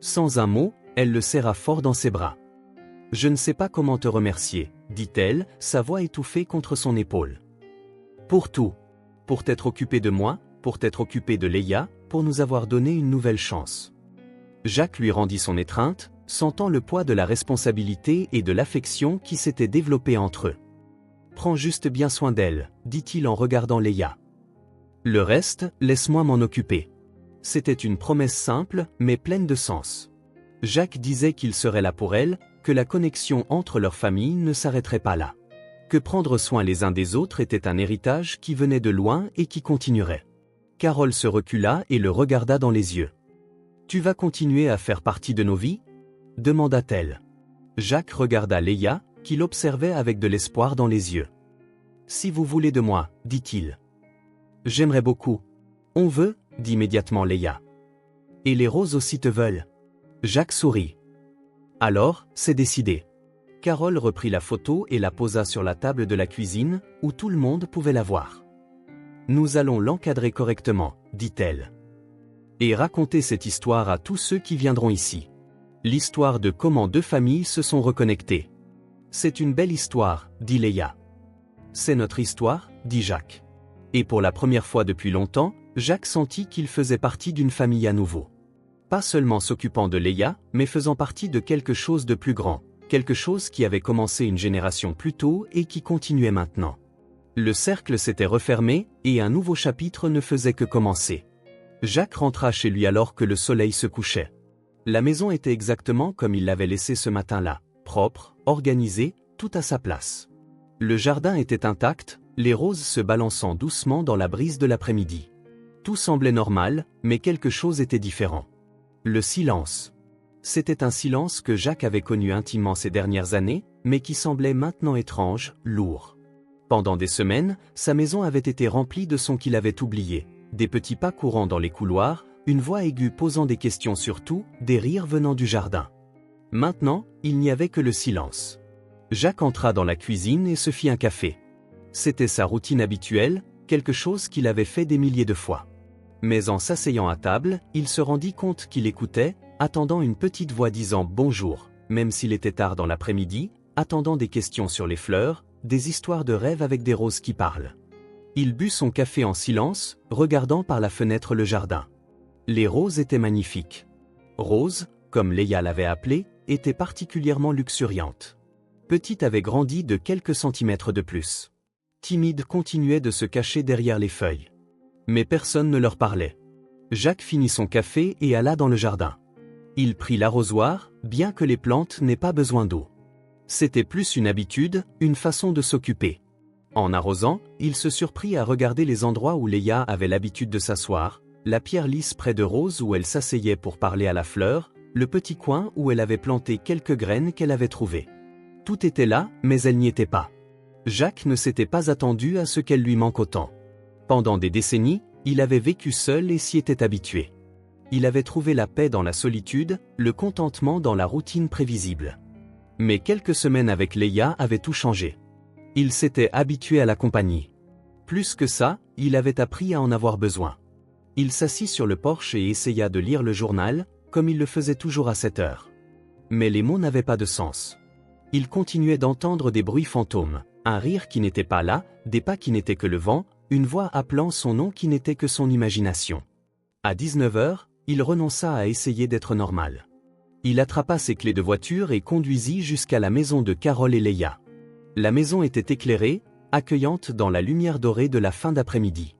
Sans un mot, elle le serra fort dans ses bras. « Je ne sais pas comment te remercier, » dit-elle, sa voix étouffée contre son épaule. « Pour tout. Pour t'être occupé de moi, pour t'être occupé de Léa, pour nous avoir donné une nouvelle chance. » Jacques lui rendit son étreinte, sentant le poids de la responsabilité et de l'affection qui s'était développée entre eux. « Prends juste bien soin d'elle, » dit-il en regardant Léa. « Le reste, laisse-moi m'en occuper. » C'était une promesse simple, mais pleine de sens. Jacques disait qu'il serait là pour elle, que la connexion entre leurs familles ne s'arrêterait pas là. Que prendre soin les uns des autres était un héritage qui venait de loin et qui continuerait. Carole se recula et le regarda dans les yeux. « Tu vas continuer à faire partie de nos vies » demanda-t-elle. Jacques regarda Léa, qui l'observait avec de l'espoir dans les yeux. « Si vous voulez de moi, dit-il. »« J'aimerais beaucoup. »« On veut, dit immédiatement Léa. »« Et les roses aussi te veulent. » Jacques sourit. Alors, c'est décidé. Carole reprit la photo et la posa sur la table de la cuisine, où tout le monde pouvait la voir. Nous allons l'encadrer correctement, dit-elle. Et raconter cette histoire à tous ceux qui viendront ici. L'histoire de comment deux familles se sont reconnectées. C'est une belle histoire, dit Léa. C'est notre histoire, dit Jacques. Et pour la première fois depuis longtemps, Jacques sentit qu'il faisait partie d'une famille à nouveau. Pas seulement s'occupant de Léa, mais faisant partie de quelque chose de plus grand, quelque chose qui avait commencé une génération plus tôt et qui continuait maintenant. Le cercle s'était refermé, et un nouveau chapitre ne faisait que commencer. Jacques rentra chez lui alors que le soleil se couchait. La maison était exactement comme il l'avait laissée ce matin-là, propre, organisée, tout à sa place. Le jardin était intact, les roses se balançant doucement dans la brise de l'après-midi. Tout semblait normal, mais quelque chose était différent. Le silence. C'était un silence que Jacques avait connu intimement ces dernières années, mais qui semblait maintenant étrange, lourd. Pendant des semaines, sa maison avait été remplie de sons qu'il avait oubliés, des petits pas courant dans les couloirs, une voix aiguë posant des questions sur tout, des rires venant du jardin. Maintenant, il n'y avait que le silence. Jacques entra dans la cuisine et se fit un café. C'était sa routine habituelle, quelque chose qu'il avait fait des milliers de fois. Mais en s'asseyant à table, il se rendit compte qu'il écoutait, attendant une petite voix disant « bonjour », même s'il était tard dans l'après-midi, attendant des questions sur les fleurs, des histoires de rêves avec des roses qui parlent. Il but son café en silence, regardant par la fenêtre le jardin. Les roses étaient magnifiques. Rose, comme Léa l'avait appelée, était particulièrement luxuriante. Petite avait grandi de quelques centimètres de plus. Timide continuait de se cacher derrière les feuilles. Mais personne ne leur parlait. Jacques finit son café et alla dans le jardin. Il prit l'arrosoir, bien que les plantes n'aient pas besoin d'eau. C'était plus une habitude, une façon de s'occuper. En arrosant, il se surprit à regarder les endroits où Léa avait l'habitude de s'asseoir, la pierre lisse près de Rose où elle s'asseyait pour parler à la fleur, le petit coin où elle avait planté quelques graines qu'elle avait trouvées. Tout était là, mais elle n'y était pas. Jacques ne s'était pas attendu à ce qu'elle lui manque autant. Pendant des décennies, il avait vécu seul et s'y était habitué. Il avait trouvé la paix dans la solitude, le contentement dans la routine prévisible. Mais quelques semaines avec Léa avaient tout changé. Il s'était habitué à la compagnie. Plus que ça, il avait appris à en avoir besoin. Il s'assit sur le porche et essaya de lire le journal, comme il le faisait toujours à cette heure. Mais les mots n'avaient pas de sens. Il continuait d'entendre des bruits fantômes, un rire qui n'était pas là, des pas qui n'étaient que le vent, une voix appelant son nom qui n'était que son imagination. À 19 heures, il renonça à essayer d'être normal. Il attrapa ses clés de voiture et conduisit jusqu'à la maison de Carole et Léa. La maison était éclairée, accueillante dans la lumière dorée de la fin d'après-midi.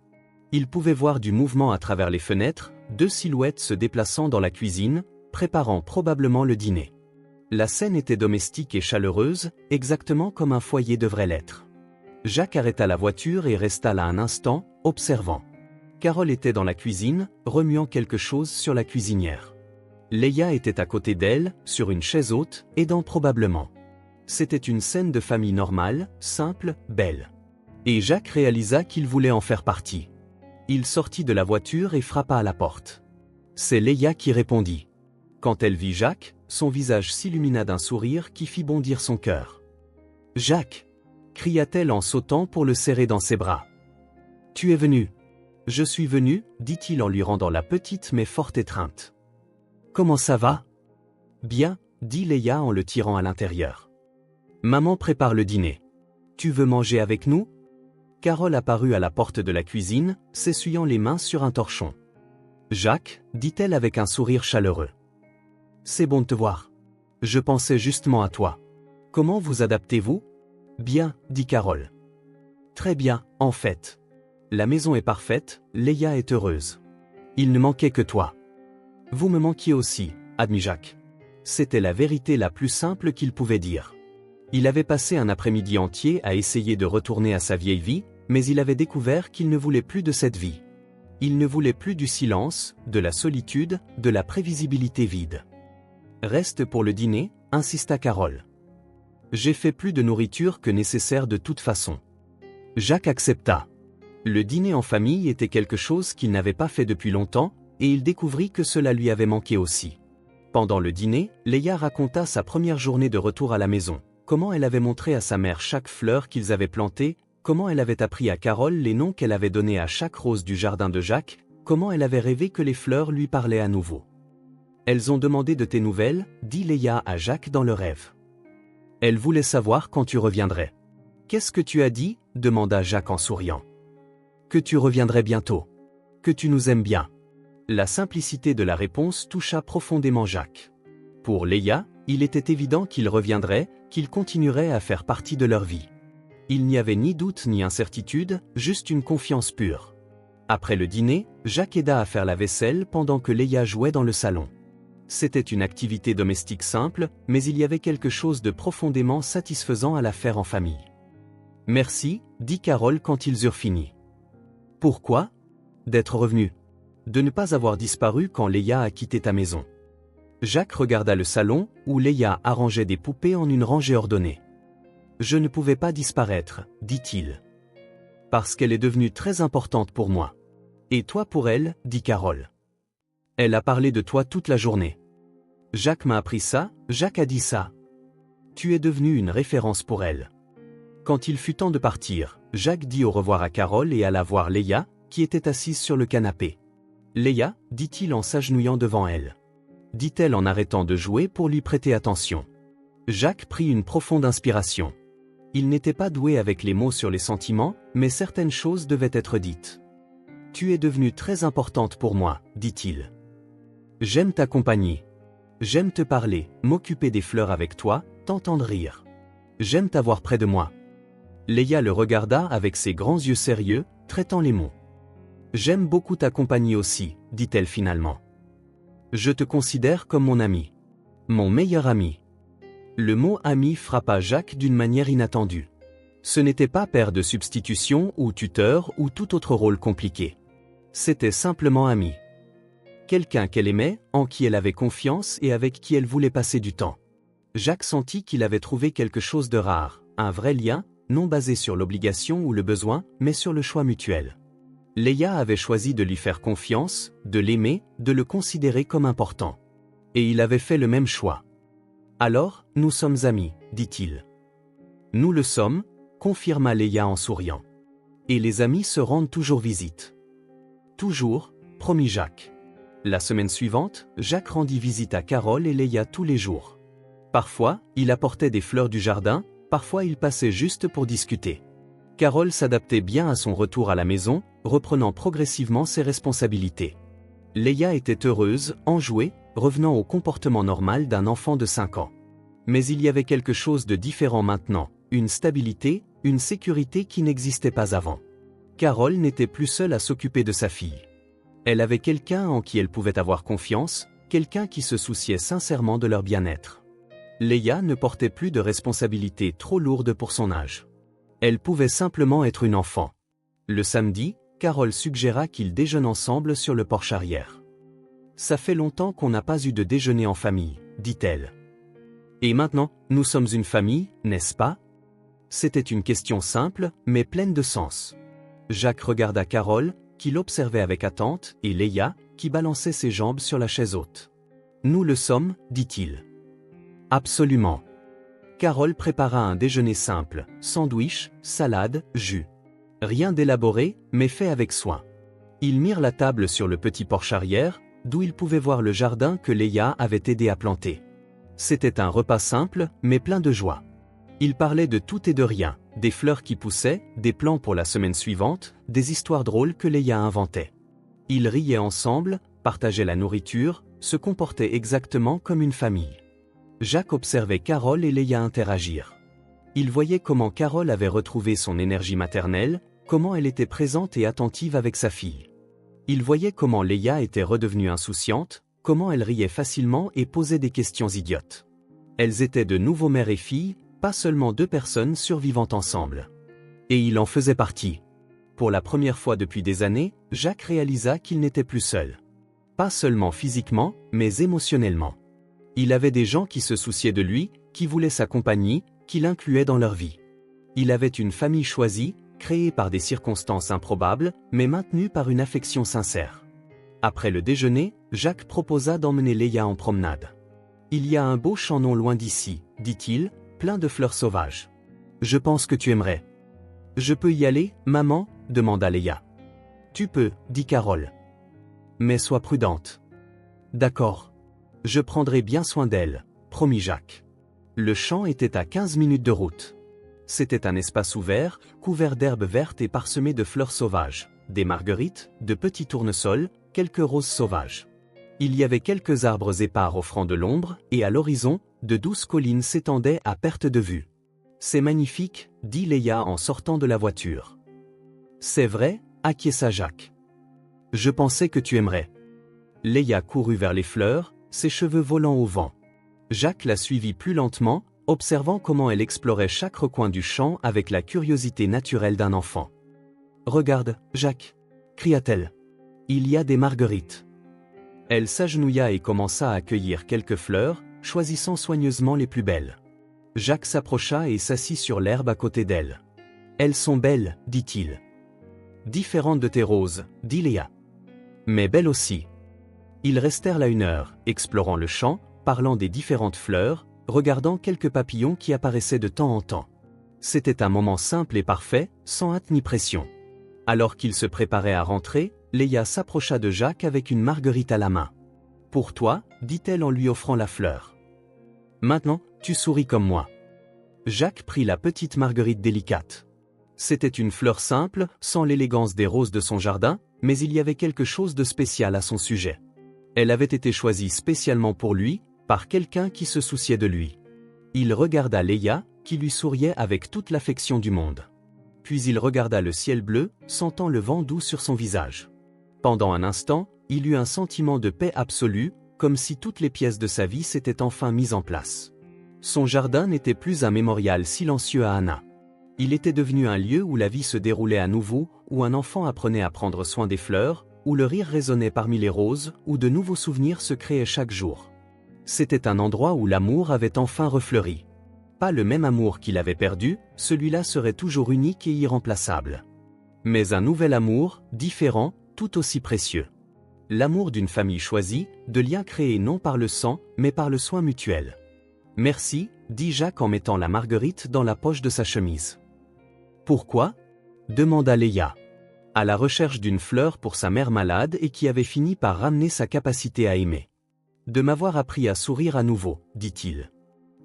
Il pouvait voir du mouvement à travers les fenêtres, deux silhouettes se déplaçant dans la cuisine, préparant probablement le dîner. La scène était domestique et chaleureuse, exactement comme un foyer devrait l'être. Jacques arrêta la voiture et resta là un instant, observant. Carole était dans la cuisine, remuant quelque chose sur la cuisinière. Léa était à côté d'elle, sur une chaise haute, aidant probablement. C'était une scène de famille normale, simple, belle. Et Jacques réalisa qu'il voulait en faire partie. Il sortit de la voiture et frappa à la porte. C'est Léa qui répondit. Quand elle vit Jacques, son visage s'illumina d'un sourire qui fit bondir son cœur. « Jacques !» cria-t-elle en sautant pour le serrer dans ses bras. « Tu es venu !»« Je suis venu » dit-il en lui rendant la petite mais forte étreinte. « Comment ça va ?»« Bien » dit Léa en le tirant à l'intérieur. « Maman prépare le dîner. Tu veux manger avec nous ?» Carole apparut à la porte de la cuisine, s'essuyant les mains sur un torchon. « Jacques » dit-elle avec un sourire chaleureux. « C'est bon de te voir. Je pensais justement à toi. Comment vous adaptez-vous ?»« Bien » dit Carole. « Très bien, en fait. La maison est parfaite, Léa est heureuse. Il ne manquait que toi. »« Vous me manquiez aussi » admit Jacques. C'était la vérité la plus simple qu'il pouvait dire. Il avait passé un après-midi entier à essayer de retourner à sa vieille vie, mais il avait découvert qu'il ne voulait plus de cette vie. Il ne voulait plus du silence, de la solitude, de la prévisibilité vide. « Reste pour le dîner » insista Carole. « J'ai fait plus de nourriture que nécessaire de toute façon. » Jacques accepta. Le dîner en famille était quelque chose qu'il n'avait pas fait depuis longtemps, et il découvrit que cela lui avait manqué aussi. Pendant le dîner, Léa raconta sa première journée de retour à la maison, comment elle avait montré à sa mère chaque fleur qu'ils avaient plantée, comment elle avait appris à Carole les noms qu'elle avait donnés à chaque rose du jardin de Jacques, comment elle avait rêvé que les fleurs lui parlaient à nouveau. Elles ont demandé de tes nouvelles, dit Léa à Jacques dans le rêve. Elle voulait savoir quand tu reviendrais. Qu'est-ce que tu as dit ? Demanda Jacques en souriant. Que tu reviendrais bientôt. Que tu nous aimes bien. La simplicité de la réponse toucha profondément Jacques. Pour Léa, il était évident qu'il reviendrait, qu'il continuerait à faire partie de leur vie. Il n'y avait ni doute ni incertitude, juste une confiance pure. Après le dîner, Jacques aida à faire la vaisselle pendant que Léa jouait dans le salon. C'était une activité domestique simple, mais il y avait quelque chose de profondément satisfaisant à la faire en famille. « Merci » dit Carole quand ils eurent fini. « Pourquoi ? D'être revenu. De ne pas avoir disparu quand Léa a quitté ta maison. » Jacques regarda le salon, où Léa arrangeait des poupées en une rangée ordonnée. « Je ne pouvais pas disparaître, dit-il. Parce qu'elle est devenue très importante pour moi. Et toi pour elle, dit Carole. Elle a parlé de toi toute la journée. Jacques m'a appris ça, Jacques a dit ça. Tu es devenu une référence pour elle. » Quand il fut temps de partir, Jacques dit au revoir à Carole et alla voir Léa, qui était assise sur le canapé. « Léa, dit-il en s'agenouillant devant elle. » Dit-elle en arrêtant de jouer pour lui prêter attention. Jacques prit une profonde inspiration. Il n'était pas doué avec les mots sur les sentiments, mais certaines choses devaient être dites. « Tu es devenue très importante pour moi, dit-il. J'aime ta compagnie. J'aime te parler, m'occuper des fleurs avec toi, t'entendre rire. J'aime t'avoir près de moi. » Léa le regarda avec ses grands yeux sérieux, traitant les mots. « J'aime beaucoup ta compagnie aussi, dit-elle finalement. Je te considère comme mon ami. Mon meilleur ami. » Le mot « ami » frappa Jacques d'une manière inattendue. Ce n'était pas père de substitution ou tuteur ou tout autre rôle compliqué. C'était simplement ami. Quelqu'un qu'elle aimait, en qui elle avait confiance et avec qui elle voulait passer du temps. Jacques sentit qu'il avait trouvé quelque chose de rare, un vrai lien, non basé sur l'obligation ou le besoin, mais sur le choix mutuel. Léa avait choisi de lui faire confiance, de l'aimer, de le considérer comme important. Et il avait fait le même choix. « Alors, nous sommes amis, dit-il. »« Nous le sommes, » confirma Léa en souriant. « Et les amis se rendent toujours visite. »« Toujours, » promit Jacques. La semaine suivante, Jacques rendit visite à Carole et Léa tous les jours. Parfois, il apportait des fleurs du jardin, parfois il passait juste pour discuter. Carole s'adaptait bien à son retour à la maison, reprenant progressivement ses responsabilités. Léa était heureuse, enjouée, revenant au comportement normal d'un enfant de 5 ans. Mais il y avait quelque chose de différent maintenant, une stabilité, une sécurité qui n'existait pas avant. Carole n'était plus seule à s'occuper de sa fille. Elle avait quelqu'un en qui elle pouvait avoir confiance, quelqu'un qui se souciait sincèrement de leur bien-être. Léa ne portait plus de responsabilités trop lourdes pour son âge. Elle pouvait simplement être une enfant. Le samedi, Carole suggéra qu'ils déjeunent ensemble sur le porche arrière. « Ça fait longtemps qu'on n'a pas eu de déjeuner en famille, » dit-elle. « Et maintenant, nous sommes une famille, n'est-ce pas ?» C'était une question simple, mais pleine de sens. Jacques regarda Carole, qui l'observait avec attente, et Léa, qui balançait ses jambes sur la chaise haute. « Nous le sommes, » dit-il. « Absolument. » Carole prépara un déjeuner simple, sandwich, salade, jus. Rien d'élaboré, mais fait avec soin. Ils mirent la table sur le petit porche arrière, d'où ils pouvaient voir le jardin que Léa avait aidé à planter. C'était un repas simple, mais plein de joie. Ils parlaient de tout et de rien, des fleurs qui poussaient, des plans pour la semaine suivante, des histoires drôles que Léa inventait. Ils riaient ensemble, partageaient la nourriture, se comportaient exactement comme une famille. Jacques observait Carole et Léa interagir. Il voyait comment Carole avait retrouvé son énergie maternelle, comment elle était présente et attentive avec sa fille. Il voyait comment Léa était redevenue insouciante, comment elle riait facilement et posait des questions idiotes. Elles étaient de nouveau mère et fille, pas seulement deux personnes survivant ensemble. Et il en faisait partie. Pour la première fois depuis des années, Jacques réalisa qu'il n'était plus seul. Pas seulement physiquement, mais émotionnellement. Il avait des gens qui se souciaient de lui, qui voulaient sa compagnie, qui l'incluaient dans leur vie. Il avait une famille choisie, créée par des circonstances improbables, mais maintenue par une affection sincère. Après le déjeuner, Jacques proposa d'emmener Léa en promenade. Il y a un beau champ non loin d'ici, dit-il, plein de fleurs sauvages. Je pense que tu aimerais. Je peux y aller, maman? Demanda Leia. Tu peux, dit Carole. Mais sois prudente. D'accord. Je prendrai bien soin d'elle, promit Jacques. Le champ était à 15 minutes de route. C'était un espace ouvert, couvert d'herbes vertes et parsemé de fleurs sauvages, des marguerites, de petits tournesols, quelques roses sauvages. Il y avait quelques arbres épars offrant de l'ombre, et à l'horizon, de douces collines s'étendaient à perte de vue. C'est magnifique, dit Leia en sortant de la voiture. C'est vrai, acquiesça Jacques. Je pensais que tu aimerais. Leia courut vers les fleurs, ses cheveux volant au vent. Jacques la suivit plus lentement, observant comment elle explorait chaque recoin du champ avec la curiosité naturelle d'un enfant. « Regarde, Jacques !» cria-t-elle. « Il y a des marguerites. » Elle s'agenouilla et commença à accueillir quelques fleurs, choisissant soigneusement les plus belles. Jacques s'approcha et s'assit sur l'herbe à côté d'elle. « Elles sont belles, dit-il. »« Différentes de tes roses, dit Léa. Mais belles aussi. » Ils restèrent là 1 heure, explorant le champ, parlant des différentes fleurs, regardant quelques papillons qui apparaissaient de temps en temps. C'était un moment simple et parfait, sans hâte ni pression. Alors qu'ils se préparaient à rentrer, Leia s'approcha de Jacques avec une marguerite à la main. « Pour toi, dit-elle en lui offrant la fleur. Maintenant, tu souris comme moi. » Jacques prit la petite marguerite délicate. C'était une fleur simple, sans l'élégance des roses de son jardin, mais il y avait quelque chose de spécial à son sujet. Elle avait été choisie spécialement pour lui, par quelqu'un qui se souciait de lui. Il regarda Leia, qui lui souriait avec toute l'affection du monde. Puis il regarda le ciel bleu, sentant le vent doux sur son visage. Pendant un instant, il eut un sentiment de paix absolue, comme si toutes les pièces de sa vie s'étaient enfin mises en place. Son jardin n'était plus un mémorial silencieux à Anna. Il était devenu un lieu où la vie se déroulait à nouveau, où un enfant apprenait à prendre soin des fleurs, où le rire résonnait parmi les roses, où de nouveaux souvenirs se créaient chaque jour. C'était un endroit où l'amour avait enfin refleuri. Pas le même amour qu'il avait perdu, celui-là serait toujours unique et irremplaçable. Mais un nouvel amour, différent, tout aussi précieux. L'amour d'une famille choisie, de liens créés non par le sang, mais par le soin mutuel. « Merci, » dit Jacques en mettant la marguerite dans la poche de sa chemise. « Pourquoi ?» demanda Leia. À la recherche d'une fleur pour sa mère malade et qui avait fini par ramener sa capacité à aimer. « De m'avoir appris à sourire à nouveau, dit-il.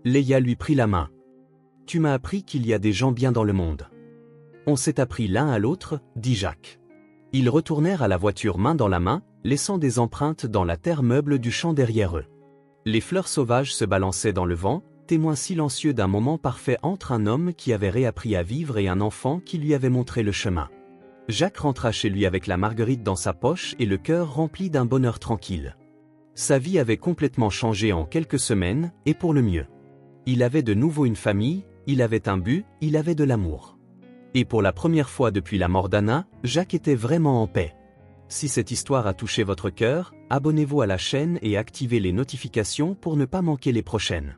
Leia lui prit la main. « Tu m'as appris qu'il y a des gens bien dans le monde. »« On s'est appris l'un à l'autre, » dit Jacques. Ils retournèrent à la voiture main dans la main, laissant des empreintes dans la terre meuble du champ derrière eux. Les fleurs sauvages se balançaient dans le vent, témoin silencieux d'un moment parfait entre un homme qui avait réappris à vivre et un enfant qui lui avait montré le chemin. Jacques rentra chez lui avec la marguerite dans sa poche et le cœur rempli d'un bonheur tranquille. Sa vie avait complètement changé en quelques semaines, et pour le mieux. Il avait de nouveau une famille, il avait un but, il avait de l'amour. Et pour la première fois depuis la mort d'Anna, Jacques était vraiment en paix. Si cette histoire a touché votre cœur, abonnez-vous à la chaîne et activez les notifications pour ne pas manquer les prochaines.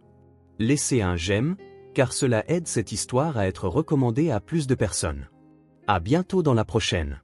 Laissez un j'aime, car cela aide cette histoire à être recommandée à plus de personnes. À bientôt dans la prochaine.